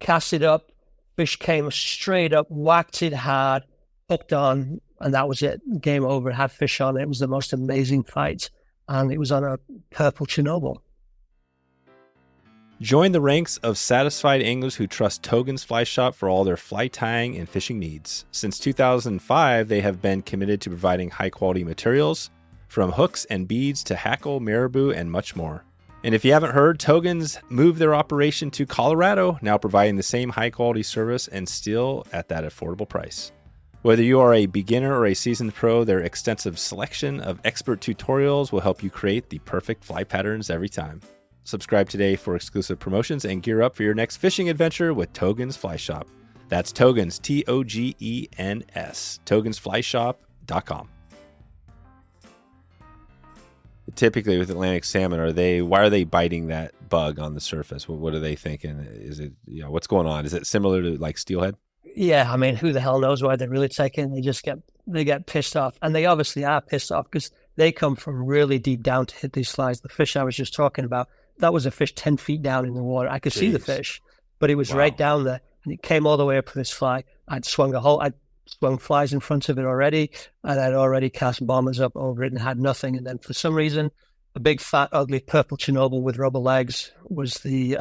Cast it up, fish came straight up, whacked it hard, hooked on, and that was it. Game over, had fish on it. It was the most amazing fight, and it was on a purple chernobyl. Join the ranks of satisfied anglers who trust Togen's Fly Shop for all their fly tying and fishing needs. Since 2005, they have been committed to providing high-quality materials, from hooks and beads to hackle, marabou, and much more. And if you haven't heard, Togen's moved their operation to Colorado, now providing the same high-quality service and still at that affordable price. Whether you are a beginner or a seasoned pro, their extensive selection of expert tutorials will help you create the perfect fly patterns every time. Subscribe today for exclusive promotions and gear up for your next fishing adventure with Togen's Fly Shop. That's Togen's, Togens, togensflyshop.com. Typically with Atlantic salmon, why are they biting that bug on the surface? What are they thinking? Is it, what's going on? Is it similar to like steelhead? Yeah, who the hell knows why they're really taking? They get pissed off, and they obviously are pissed off because they come from really deep down to hit these flies. The fish I was just talking about, that was a fish 10 feet down in the water. I could see the fish, but it was right down there, and it came all the way up for this fly. I'd swung swung flies in front of it already, and I'd already cast bombers up over it and had nothing. And then for some reason, a big, fat, ugly purple Chernobyl with rubber legs was the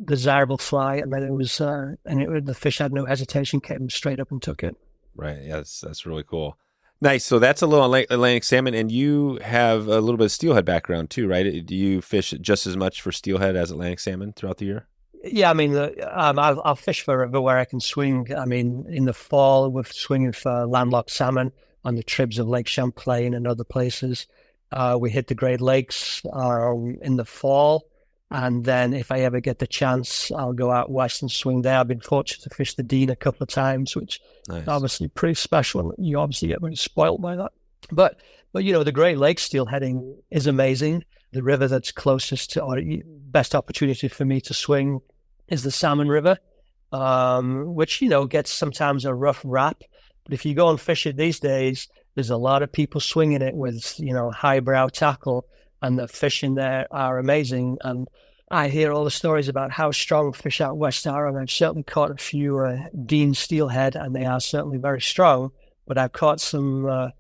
desirable fly. And then the fish had no hesitation, came straight up and took it. Right. Yeah, that's really cool. Nice. So that's a little Atlantic salmon, and you have a little bit of steelhead background too, right? Do you fish just as much for steelhead as Atlantic salmon throughout the year? Yeah, I mean, I'll fish for a river where I can swing. I mean, in the fall, we're swinging for landlocked salmon on the tribs of Lake Champlain and other places. We hit the Great Lakes in the fall. And then if I ever get the chance, I'll go out west and swing there. I've been fortunate to fish the Dean a couple of times, which Nice. is obviously pretty special. You obviously get very spoiled by that. But the Great Lakes steelheading is amazing. The river that's closest to, or best opportunity for me to swing is the Salmon River, which, gets sometimes a rough rap. But if you go and fish it these days, there's a lot of people swinging it with, highbrow tackle, and the fish in there are amazing. And I hear all the stories about how strong fish out west are, and I've certainly caught a few Dean steelhead, and they are certainly very strong. But I've caught some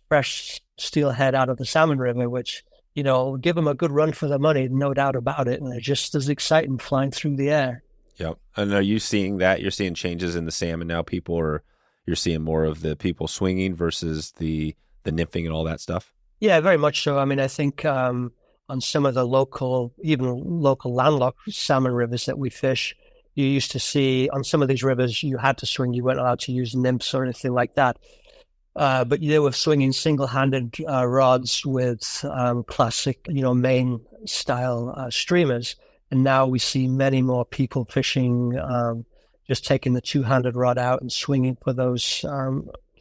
fresh steelhead out of the Salmon River, which, give them a good run for their money, no doubt about it. And they're just as exciting flying through the air. Yep. And are you seeing that? You're seeing changes in the salmon now? You're seeing more of the people swinging versus the nymphing and all that stuff? Yeah, very much so. I mean, I think on some of the local landlocked salmon rivers that we fish, you used to see on some of these rivers, you had to swing. You weren't allowed to use nymphs or anything like that. But they were swinging single-handed rods with classic, main style streamers. And now we see many more people fishing, just taking the two-handed rod out and swinging for those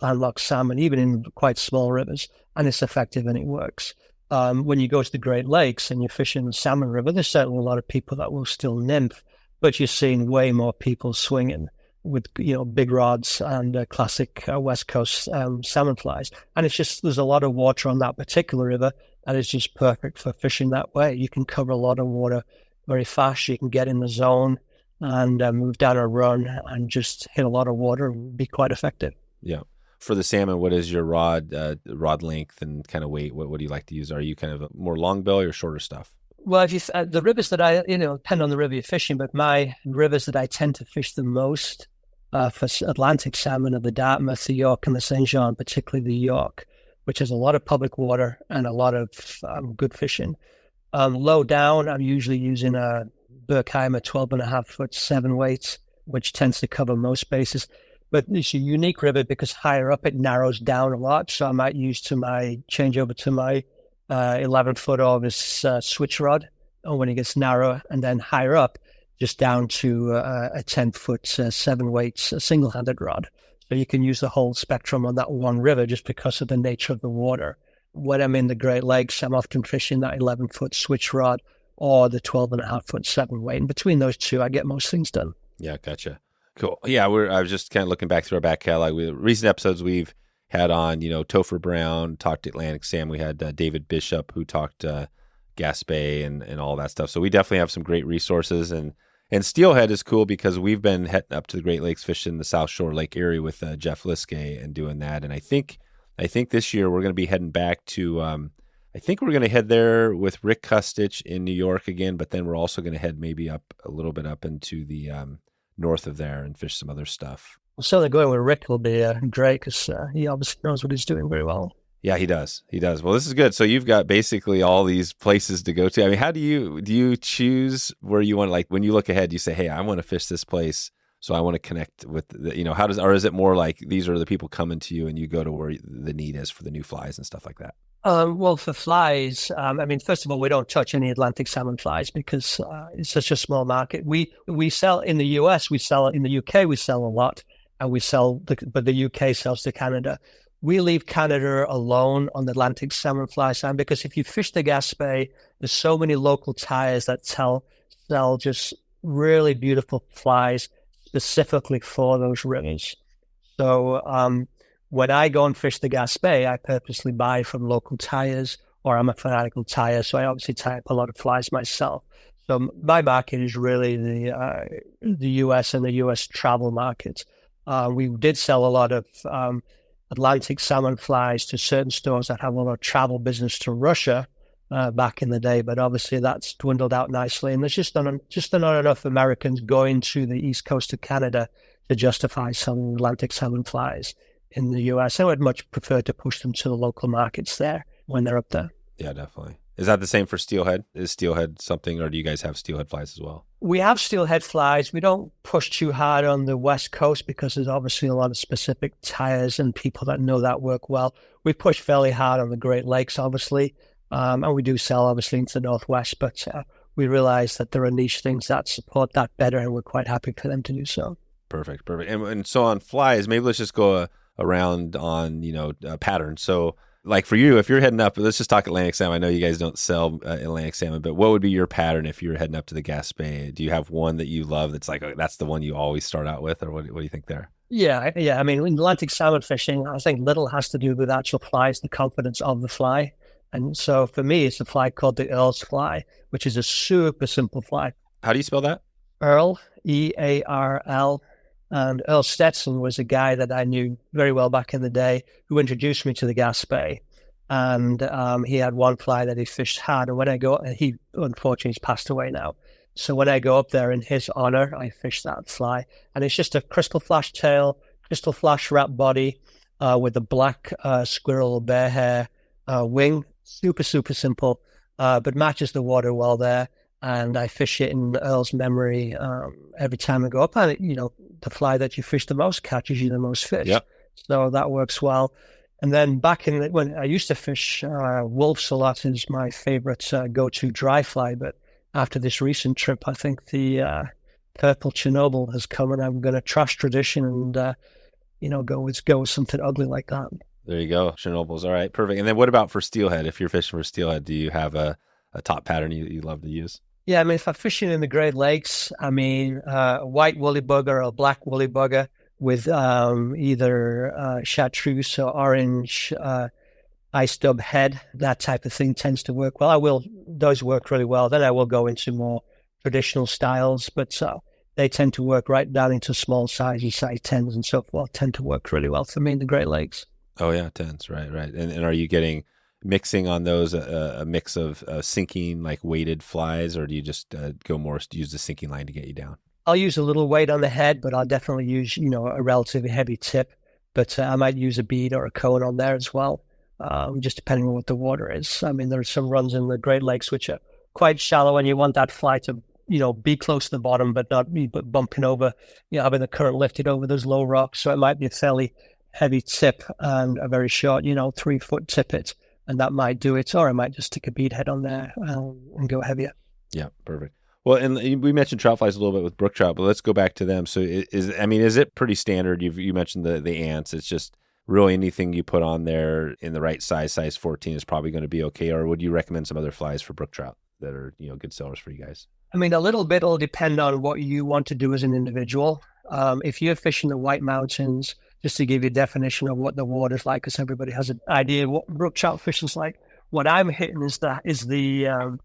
landlocked salmon, even in quite small rivers. And it's effective and it works. When you go to the Great Lakes and you're fishing the Salmon River, there's certainly a lot of people that will still nymph, but you're seeing way more people swinging with, big rods and classic West Coast salmon flies. And it's just, there's a lot of water on that particular river that is just perfect for fishing that way. You can cover a lot of water very fast. You can get in the zone and move down a run and just hit a lot of water and be quite effective. Yeah. For the salmon, what is your rod length and kind of weight? What do you like to use? Are you kind of a more long belly or shorter stuff? Well, the rivers that depend on the river you're fishing, but my rivers that I tend to fish the most for Atlantic salmon are the Dartmouth, the York, and the St. John, particularly the York, which has a lot of public water and a lot of good fishing. Low down, I'm usually using a Berkheimer 12.5-foot 7 weight, which tends to cover most bases. But it's a unique river because higher up it narrows down a lot. So I might change over to my 11-foot Orvis switch rod when it gets narrower, and then higher up, just down to a 10-foot 7 weight single-handed rod. So you can use the whole spectrum on that one river just because of the nature of the water. When I'm in the Great Lakes, I'm often fishing that 11-foot switch rod or the 12.5-foot 7 weight. And between those two, I get most things done. Yeah, gotcha. Cool. Yeah, I was just kind of looking back through our back catalog. Recent episodes we've had on, Topher Brown, talked Atlantic Sam. We had David Bishop, who talked Gaspe and all that stuff. So we definitely have some great resources. And steelhead is cool because we've been heading up to the Great Lakes fishing the South Shore Lake Erie with Jeff Liskey and doing that. And I think this year we're going to be heading back to, I think we're going to head there with Rick Custich in New York again, but then we're also going to head maybe up a little bit up into the north of there and fish some other stuff. Well, certainly going with Rick will be great because he obviously knows what he's doing very well. Yeah, he does. Well, this is good. So you've got basically all these places to go to. I mean, how do you choose where you want to, like, when you look ahead, you say, hey, I want to fish this place, so I want to connect with or is it more like these are the people coming to you and you go to where the need is for the new flies and stuff like that? Well, for flies, first of all, we don't touch any Atlantic salmon flies because it's such a small market. We sell in the US, we sell in the UK, we sell a lot, and but the UK sells to Canada. We leave Canada alone on the Atlantic salmon fly side because if you fish the Gaspe, there's so many local tyers that sell just really beautiful flies specifically for those rivers. So when I go and fish the Gaspe, I purposely buy from local tyers, or I'm a fanatical tyer, so I obviously tie up a lot of flies myself. So my market is really the US and the US travel market. We did sell a lot of Atlantic salmon flies to certain stores that have a lot of travel business to Russia back in the day, but obviously that's dwindled out nicely. And there's just not enough Americans going to the east coast of Canada to justify selling Atlantic salmon flies in the US. I would much prefer to push them to the local markets there when they're up there. Yeah, definitely. Is that the same for steelhead? Is steelhead something, or do you guys have steelhead flies as well? We have steelhead flies. We don't push too hard on the West Coast because there's obviously a lot of specific tyres and people that know that work well. We push fairly hard on the Great Lakes, obviously, and we do sell, obviously, into the Northwest, but we realize that there are niche things that support that better, and we're quite happy for them to do so. Perfect. And so on flies, maybe let's just go around on, patterns. So like for you, if you're heading up, let's just talk Atlantic salmon. I know you guys don't sell Atlantic salmon, but what would be your pattern if you're heading up to the Gaspe? Do you have one that you love that's like, that's the one you always start out with, or what do you think there? Yeah. I mean, in Atlantic salmon fishing, I think little has to do with actual flies, the confidence of the fly. And so for me, it's a fly called the Earl's fly, which is a super simple fly. How do you spell that? Earl, Earl. And Earl Stetson was a guy that I knew very well back in the day who introduced me to the Gaspe. And he had one fly that he fished hard. And when I go, he unfortunately he's passed away now. So when I go up there in his honor, I fish that fly. And it's just a crystal flash tail, crystal flash wrap body with a black squirrel bear hair wing. Super, super simple, but matches the water well there. And I fish it in Earl's memory every time I go up. And, the fly that you fish the most catches you the most fish. Yep. So that works well. And then back when I used to fish, wolves a lot is my favorite go-to dry fly. But after this recent trip, I think the purple chernobyl has come, and I'm going to trust tradition and, go with something ugly like that. There you go. Chernobyls. All right. Perfect. And then what about for steelhead? If you're fishing for steelhead, do you have a top pattern you love to use? Yeah, I mean, if I'm fishing in the Great Lakes, a white woolly bugger or a black woolly bugger with either chartreuse or orange ice dub head, that type of thing tends to work well. Those work really well. Then I will go into more traditional styles, but they tend to work right down into small sizes, size 10s and so forth, tend to work really well for me in the Great Lakes. Oh, yeah, 10s, right. And are you getting mixing on those a mix of sinking, like weighted flies, or do you just use the sinking line to get you down? I'll use a little weight on the head, but I'll definitely use, a relatively heavy tip. But I might use a bead or a cone on there as well, just depending on what the water is. I mean, there are some runs in the Great Lakes which are quite shallow, and you want that fly to, be close to the bottom, but not be bumping over, having the current lifted over those low rocks. So it might be a fairly heavy tip and a very short, 3-foot tippet. And that might do it, or I might just stick a bead head on there and go heavier. Yeah, perfect. Well, and we mentioned trout flies a little bit with brook trout, but let's go back to them. So, is it pretty standard? You mentioned the ants. It's just really anything you put on there in the right size 14 is probably going to be okay. Or would you recommend some other flies for brook trout that are good sellers for you guys? I mean, a little bit will depend on what you want to do as an individual. If you're fishing the White Mountains, just to give you a definition of what the water's like, because everybody has an idea of what brook trout fishing's like. What I'm hitting is the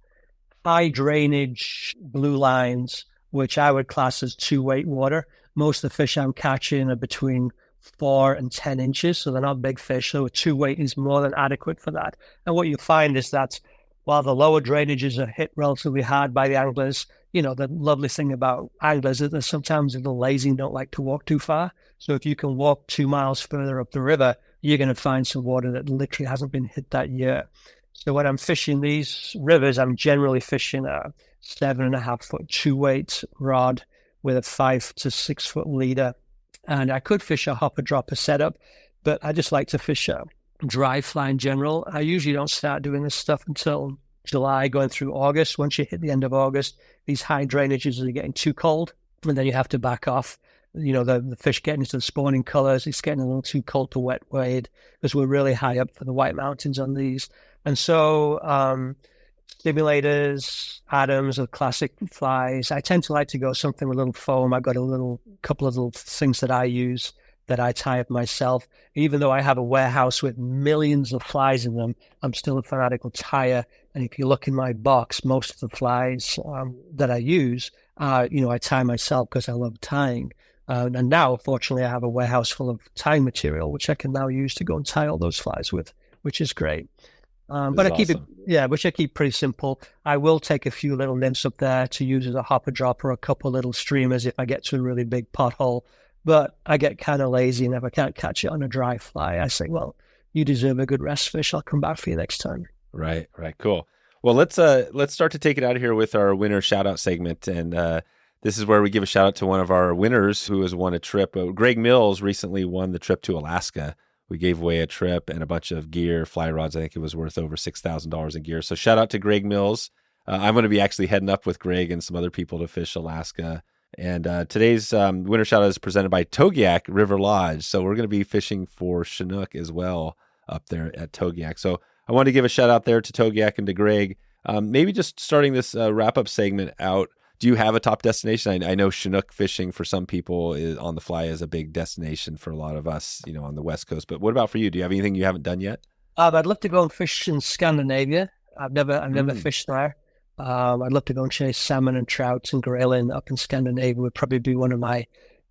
high drainage blue lines, which I would class as 2-weight water. Most of the fish I'm catching are between 4 and 10 inches, so they're not big fish. So a 2-weight is more than adequate for that. And what you find is that while the lower drainages are hit relatively hard by the anglers, the lovely thing about anglers is that sometimes they're lazy and don't like to walk too far. So if you can walk 2 miles further up the river, you're going to find some water that literally hasn't been hit that year. So when I'm fishing these rivers, I'm generally fishing a 7.5-foot 2-weight rod with a 5 to 6 foot leader. And I could fish a hopper dropper setup, but I just like to fish a dry fly in general. I usually don't start doing this stuff until July, going through August. Once you hit the end of August, these high drainages are getting too cold, and then you have to back off. The fish getting into the spawning colors, it's getting a little too cold to wet wade because we're really high up for the White Mountains on these. And so stimulators, Adams, or classic flies, I tend to like to go something with a little foam. I've got couple of little things that I use that I tie up myself. Even though I have a warehouse with millions of flies in them, I'm still a fanatical tyer. And if you look in my box, most of the flies that I use, I tie myself because I love tying. And now, fortunately, I have a warehouse full of tying material, which I can now use to go and tie all those flies with, which is great. But I keep awesome. which I keep pretty simple. I will take a few little nymphs up there to use as a hopper drop or a couple little streamers if I get to a really big pothole. But I get kind of lazy, and if I can't catch it on a dry fly, I say, well, you deserve a good rest fish. I'll come back for you next time. Right, cool. Well, let's start to take it out of here with our winner shout out segment, and this is where we give a shout out to one of our winners who has won a trip. Greg Mills recently won the trip to Alaska. We gave away a trip and a bunch of gear, fly rods. I think it was worth over $6,000 in gear. So shout out to Greg Mills. I'm going to be actually heading up with Greg and some other people to fish Alaska. And today's winter shout out is presented by Togiak River Lodge. So we're going to be fishing for Chinook as well up there at Togiak. So I want to give a shout out there to Togiak and to Greg. Maybe just starting this wrap up segment out. Do you have a top destination? I know Chinook fishing for some people on the fly is a big destination for a lot of us, on the West Coast. But what about for you? Do you have anything you haven't done yet? I'd love to go and fish in Scandinavia. I've never fished there. I'd love to go and chase salmon and trout and grayling up in Scandinavia. Would probably be one of my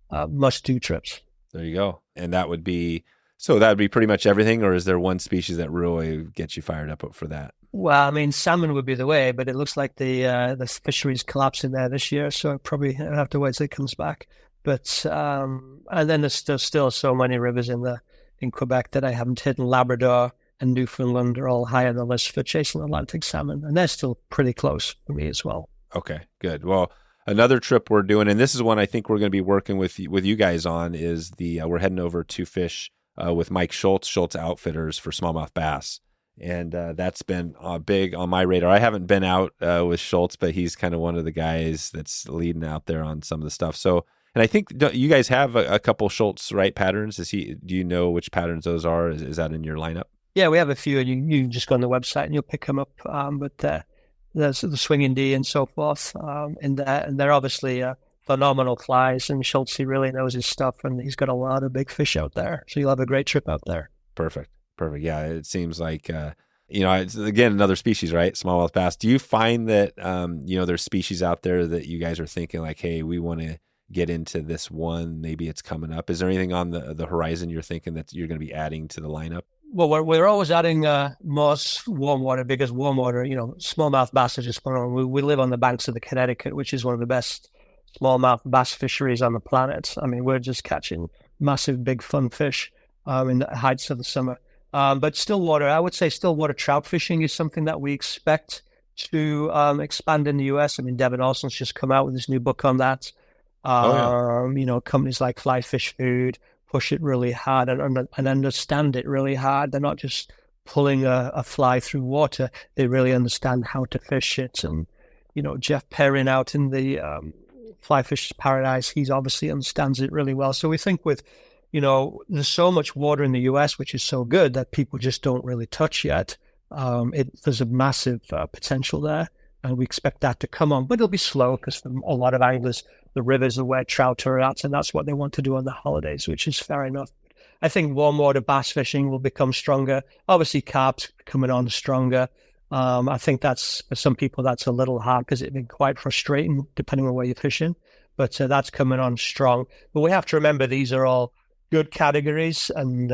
must-do trips. There you go. And that would be pretty much everything, or is there one species that really gets you fired up for that? Well, I mean, salmon would be the way, but it looks like the fishery's collapsing there this year, so probably I'll have to wait till it comes back. But and then there's still so many rivers in Quebec that I haven't hit. And Labrador and Newfoundland are all high on the list for chasing Atlantic salmon, and they're still pretty close for me as well. Okay, good. Well, another trip we're doing, and this is one I think we're going to be working with you guys on, is we're heading over to fish with Mike Schultz Outfitters for smallmouth bass. And that's been big on my radar. I haven't been out with Schultz, but he's kind of one of the guys that's leading out there on some of the stuff. So, and I think you guys have a couple Schultz, right, patterns? Do you know which patterns those are? Is that in your lineup? Yeah, we have a few, and you can just go on the website and you'll pick them up. But there's the Swinging D and so forth in there, and they're obviously phenomenal flies. And Schultz, he really knows his stuff, and he's got a lot of big fish out there. So you'll have a great trip out there. Perfect. Yeah, it seems like, it's, again, another species, right? Smallmouth bass. Do you find that, there's species out there that you guys are thinking like, hey, we want to get into this one, maybe it's coming up? Is there anything on the horizon you're thinking that you're going to be adding to the lineup? Well, we're always adding more warm water, because warm water, smallmouth bass are just phenomenal. We live on the banks of the Connecticut, which is one of the best smallmouth bass fisheries on the planet. I mean, we're just catching massive, big, fun fish in the heights of the summer. But Stillwater, I would say Stillwater trout fishing is something that we expect to expand in the U.S. I mean, Devin Olsen's just come out with his new book on that. Companies like Fly Fish Food push it really hard and understand it really hard. They're not just pulling a fly through water. They really understand how to fish it. And, Jeff Perrin out in the Fly Fish Paradise, he's obviously understands it really well. So we think with there's so much water in the US, which is so good that people just don't really touch yet. There's a massive potential there, and we expect that to come on, but it'll be slow because for a lot of anglers, the rivers are where trout are at, and that's what they want to do on the holidays, which is fair enough. I think warm water bass fishing will become stronger. Obviously, carp's coming on stronger. I think that's, for some people, that's a little hard because it'd be quite frustrating depending on where you're fishing, but that's coming on strong. But we have to remember these are all good categories, and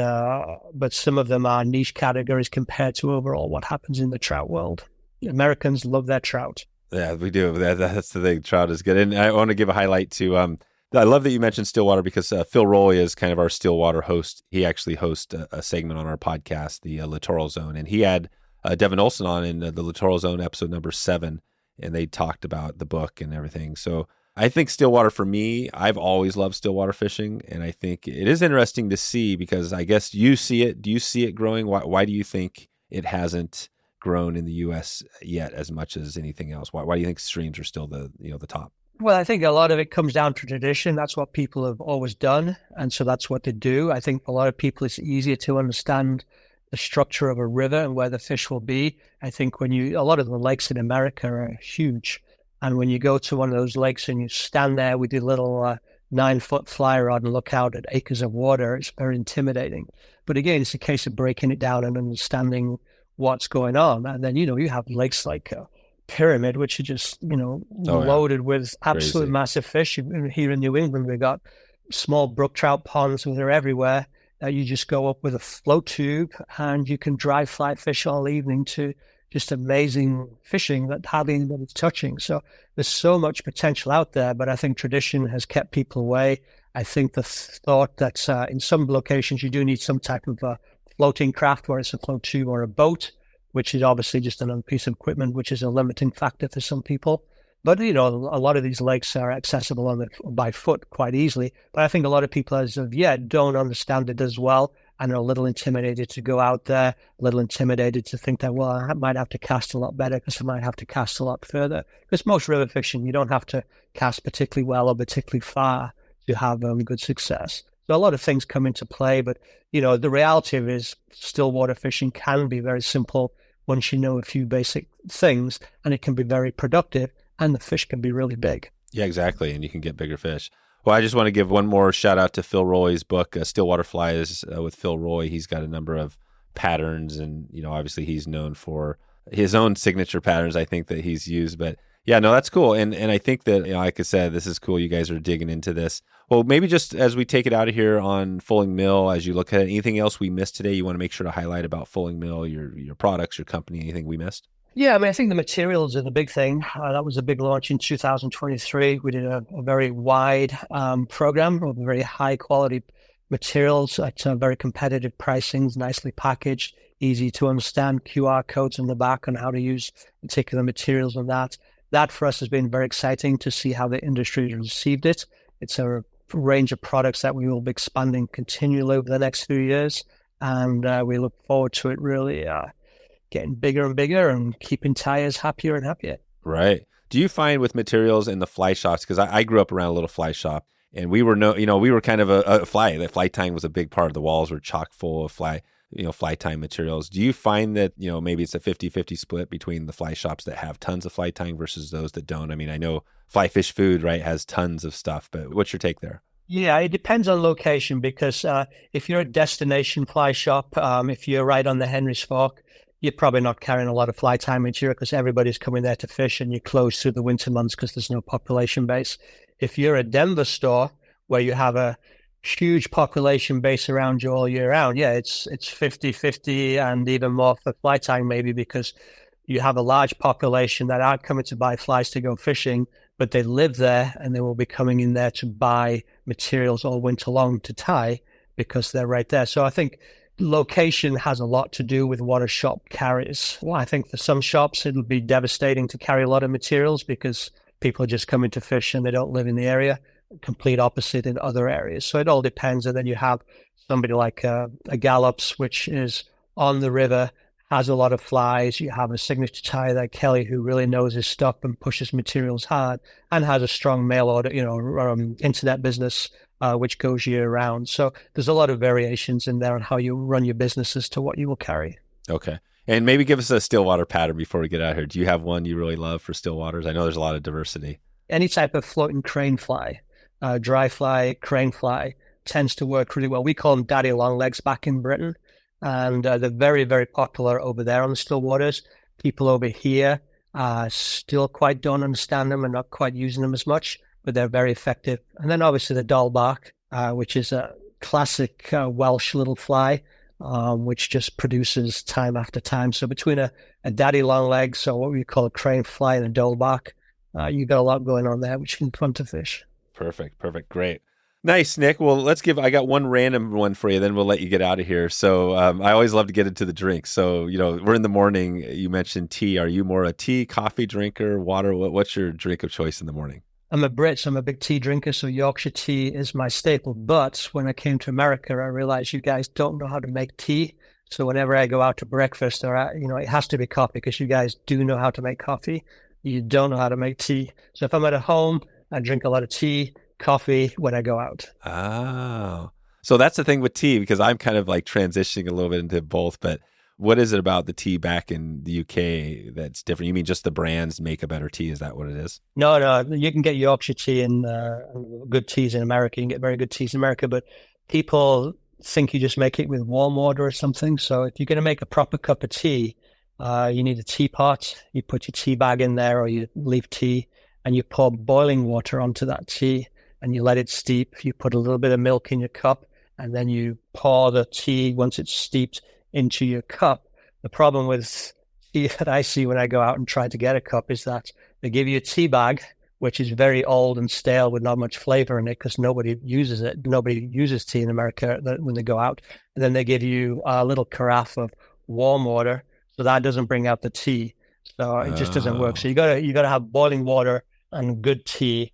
but some of them are niche categories compared to overall what happens in the trout world. Americans love their trout. Yeah, we do. That's the thing. Trout is good. And I want to give a highlight to, I love that you mentioned Stillwater, because Phil Rowley is kind of our Stillwater host. He actually hosts a segment on our podcast, the Littoral Zone, and he had Devin Olsen on in the Littoral Zone episode number 7, and they talked about the book and everything. So I think Stillwater, for me, I've always loved Stillwater fishing, and I think it is interesting to see, because I guess you see it. Do you see it growing? Why do you think it hasn't grown in the U.S. yet as much as anything else? Why do you think streams are still the top? Well, I think a lot of it comes down to tradition. That's what people have always done, and so that's what they do. I think for a lot of people, it's easier to understand the structure of a river and where the fish will be. I think a lot of the lakes in America are huge. And when you go to one of those lakes and you stand there with your little 9-foot fly rod and look out at acres of water, it's very intimidating. But again, it's a case of breaking it down and understanding what's going on. And then, you have lakes like Pyramid, which are just, loaded with absolute massive fish. Here in New England, we got small brook trout ponds, they're everywhere. You just go up with a float tube and you can dry fly fish all evening to just amazing fishing that hardly anybody's touching. So there's so much potential out there, but I think tradition has kept people away. I think the thought that in some locations you do need some type of floating craft, where it's a float tube or a boat, which is obviously just another piece of equipment, which is a limiting factor for some people. But, a lot of these lakes are accessible by foot quite easily. But I think a lot of people, as of yet, don't understand it as well and are a little intimidated to go out there, a little intimidated to think that, well, I might have to cast a lot better because I might have to cast a lot further. Because most river fishing, you don't have to cast particularly well or particularly far to have good success. So a lot of things come into play. But, the reality of it is stillwater fishing can be very simple once you know a few basic things, and it can be very productive. And the fish can be really big. Yeah, exactly. And you can get bigger fish. Well, I just want to give one more shout out to Phil Roy's book, Stillwater Flies with Phil Roy. He's got a number of patterns, and, obviously he's known for his own signature patterns, I think, that he's used. But yeah, no, that's cool. And I think that, like I said, this is cool. You guys are digging into this. Well, maybe just as we take it out of here on Fulling Mill, as you look at it, anything else we missed today you want to make sure to highlight about Fulling Mill, your products, your company, anything we missed? Yeah, I think the materials are the big thing. That was a big launch in 2023. We did a very wide program of very high quality materials at very competitive pricings, nicely packaged, easy to understand, QR codes on the back on how to use particular materials on that. That for us has been very exciting to see how the industry has received it. It's a range of products that we will be expanding continually over the next few years. And we look forward to it really getting bigger and bigger and keeping tires happier and happier. Right. Do you find with materials in the fly shops, because I grew up around a little fly shop, and we were we were kind of a fly. The fly tying was a big part of the walls were chock full of fly tying materials. Do you find that, maybe it's a 50-50 split between the fly shops that have tons of fly tying versus those that don't? I mean, I know Fly Fish Food, right, has tons of stuff, but what's your take there? Yeah, it depends on location, because if you're a destination fly shop, if you're right on the Henry's Fork, you're probably not carrying a lot of fly tying material because everybody's coming there to fish, and you're closed through the winter months because there's no population base. If you're a Denver store where you have a huge population base around you all year round, yeah, it's 50-50 and even more for fly tying maybe, because you have a large population that aren't coming to buy flies to go fishing, but they live there and they will be coming in there to buy materials all winter long to tie because they're right there. So I think location has a lot to do with what a shop carries. Well, I think for some shops, it'll be devastating to carry a lot of materials because people are just coming to fish and they don't live in the area. Complete opposite in other areas. So it all depends. And then you have somebody like a Gallops, which is on the river, has a lot of flies. You have a signature tie like Kelly, who really knows his stuff and pushes materials hard and has a strong mail order, internet business, which goes year round. So there's a lot of variations in there on how you run your business as to what you will carry. Okay. And maybe give us a Stillwater pattern before we get out of here. Do you have one you really love for Stillwaters? I know there's a lot of diversity. Any type of floating crane fly, dry fly, crane fly tends to work really well. We call them daddy long legs back in Britain. And they're very, very popular over there on the Stillwaters. People over here still quite don't understand them and not quite using them as much, but they're very effective. And then obviously the Dalbark, which is a classic Welsh little fly, which just produces time after time. So between a daddy long leg, so what we call a crane fly, and a Dalbark, you've got a lot going on there, which can be fun to fish. Perfect. Great. Nice, Nick. Well, I got one random one for you, then we'll let you get out of here. So I always love to get into the drinks. So, we're in the morning. You mentioned tea. Are you more a tea, coffee drinker, water? What's your drink of choice in the morning? I'm a Brit, so I'm a big tea drinker. So Yorkshire tea is my staple. But when I came to America, I realized you guys don't know how to make tea. So whenever I go out to breakfast it has to be coffee because you guys do know how to make coffee. You don't know how to make tea. So if I'm at home, I drink a lot of tea, coffee when I go out. Oh, so that's the thing with tea, because I'm kind of like transitioning a little bit into both, but what is it about the tea back in the UK that's different? You mean just the brands make a better tea? Is that what it is? No, you can get Yorkshire tea and good teas in America. You can get very good teas in America, but people think you just make it with warm water or something. So if you're going to make a proper cup of tea, you need a teapot. You put your tea bag in there or you leaf tea, and you pour boiling water onto that tea. and you let it steep. You put a little bit of milk in your cup, and then you pour the tea once it's steeped into your cup. The problem with tea that I see when I go out and try to get a cup is that they give you a tea bag, which is very old and stale with not much flavor in it because nobody uses it. Nobody uses tea in America when they go out. And then they give you a little carafe of warm water, so that doesn't bring out the tea. So it just doesn't work. So you gotta have boiling water and good tea.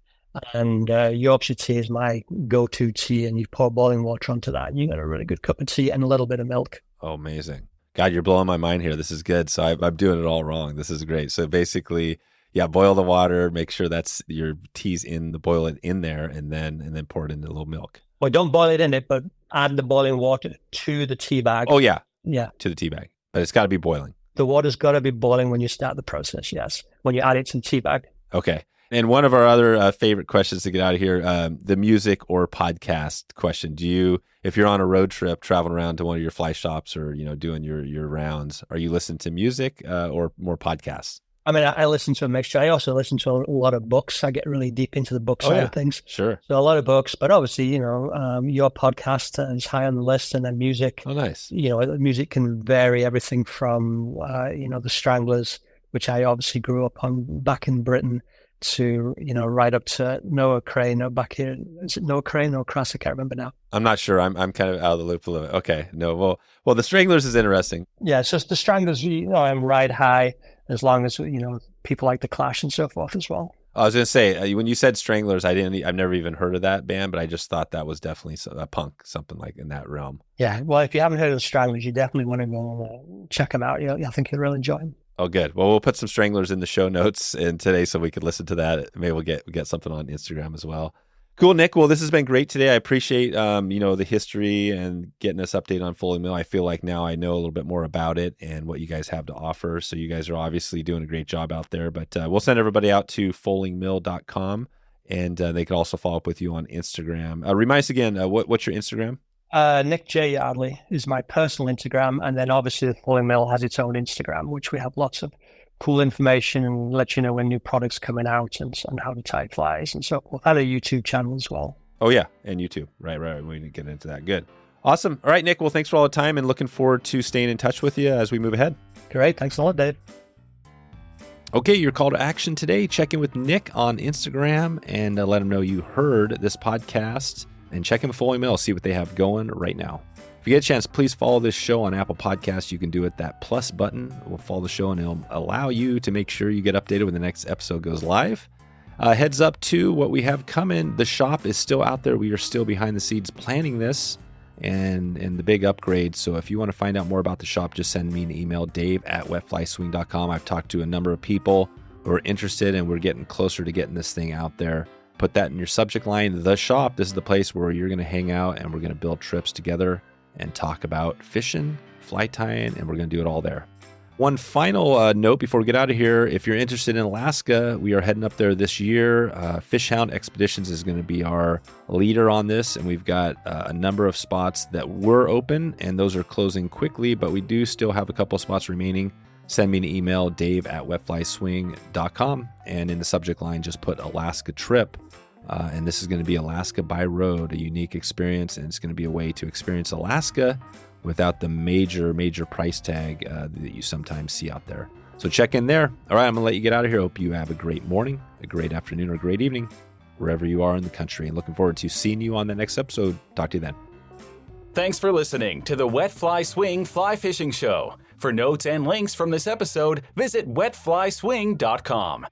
And Yorkshire tea is my go-to tea, and you pour boiling water onto that, and you got a really good cup of tea and a little bit of milk. Oh, amazing. God, you're blowing my mind here. This is good. So I'm doing it all wrong. This is great. So basically, yeah, boil the water, make sure that's your tea's boil it in there, and then pour it into a little milk. Well, don't boil it in it, but add the boiling water to the tea bag. Oh, yeah. Yeah. To the tea bag. But it's got to be boiling. The water's got to be boiling when you start the process, yes, when you add it to the tea bag. Okay. And one of our other favorite questions to get out of here, the music or podcast question. If you're on a road trip, traveling around to one of your fly shops or, doing your rounds, are you listening to music or more podcasts? I mean, I listen to a mixture. I also listen to a lot of books. I get really deep into the book side of things. Sure. So a lot of books, but obviously, your podcast is high on the list, and then music. Oh, nice. Music can vary everything from, the Stranglers, which I obviously grew up on back in Britain, to, right up to Noah Crane back here. Is it Noah Crane or Crass? I can't remember now. I'm not sure. I'm kind of out of the loop a little bit. Okay. No, well, the Stranglers is interesting. Yeah, it's just the Stranglers, I'm ride high, as long as, people like The Clash and so forth as well. I was going to say, when you said Stranglers, I've never even heard of that band, but I just thought that was definitely a punk, something like in that realm. Yeah. Well, if you haven't heard of the Stranglers, you definitely want to go check them out. I think you'll really enjoy them. Oh, good. Well, we'll put some Stranglers in the show notes today so we could listen to that. Maybe we'll get something on Instagram as well. Cool, Nick. Well, this has been great today. I appreciate, the history and getting us updated on Foley Mill. I feel like now I know a little bit more about it and what you guys have to offer. So you guys are obviously doing a great job out there. But we'll send everybody out to folingmill.com, and they can also follow up with you on Instagram. Remind us again, what's your Instagram? Nick J. Yardley is my personal Instagram. And then obviously the Foley Mill has its own Instagram, which we have lots of cool information and let you know when new products coming out and how to tie flies and so forth. And a YouTube channel as well. Oh, yeah. And YouTube. Right. We need to get into that. Good. Awesome. All right, Nick. Well, thanks for all the time, and looking forward to staying in touch with you as we move ahead. Great. Thanks a lot, Dave. Okay, your call to action today. Check in with Nick on Instagram and let him know you heard this podcast, and check in with Foley Mill, see what they have going right now. If you get a chance, please follow this show on Apple Podcasts. You can do it. That plus button will follow the show, and it'll allow you to make sure you get updated when the next episode goes live. Heads up to what we have coming. The shop is still out there. We are still behind the scenes planning this and the big upgrade. So if you want to find out more about the shop, just send me an email, dave@wetflyswing.com. I've talked to a number of people who are interested, and we're getting closer to getting this thing out there. Put that in your subject line, the shop. This is the place where you're going to hang out, and we're going to build trips together and talk about fishing, fly tying, and we're going to do it all there. One final note before we get out of here. If you're interested in Alaska, we are heading up there this year. Fish Hound Expeditions is going to be our leader on this, and we've got a number of spots that were open, and those are closing quickly, but we do still have a couple of spots remaining. Send me an email, dave@wetflyswing.com, and in the subject line, just put Alaska trip. And this is going to be Alaska by road, a unique experience, and it's going to be a way to experience Alaska without the major price tag that you sometimes see out there. So check in there. All right, I'm going to let you get out of here. Hope you have a great morning, a great afternoon, or a great evening, wherever you are in the country. And looking forward to seeing you on the next episode. Talk to you then. Thanks for listening to the Wet Fly Swing Fly Fishing Show. For notes and links from this episode, visit wetflyswing.com.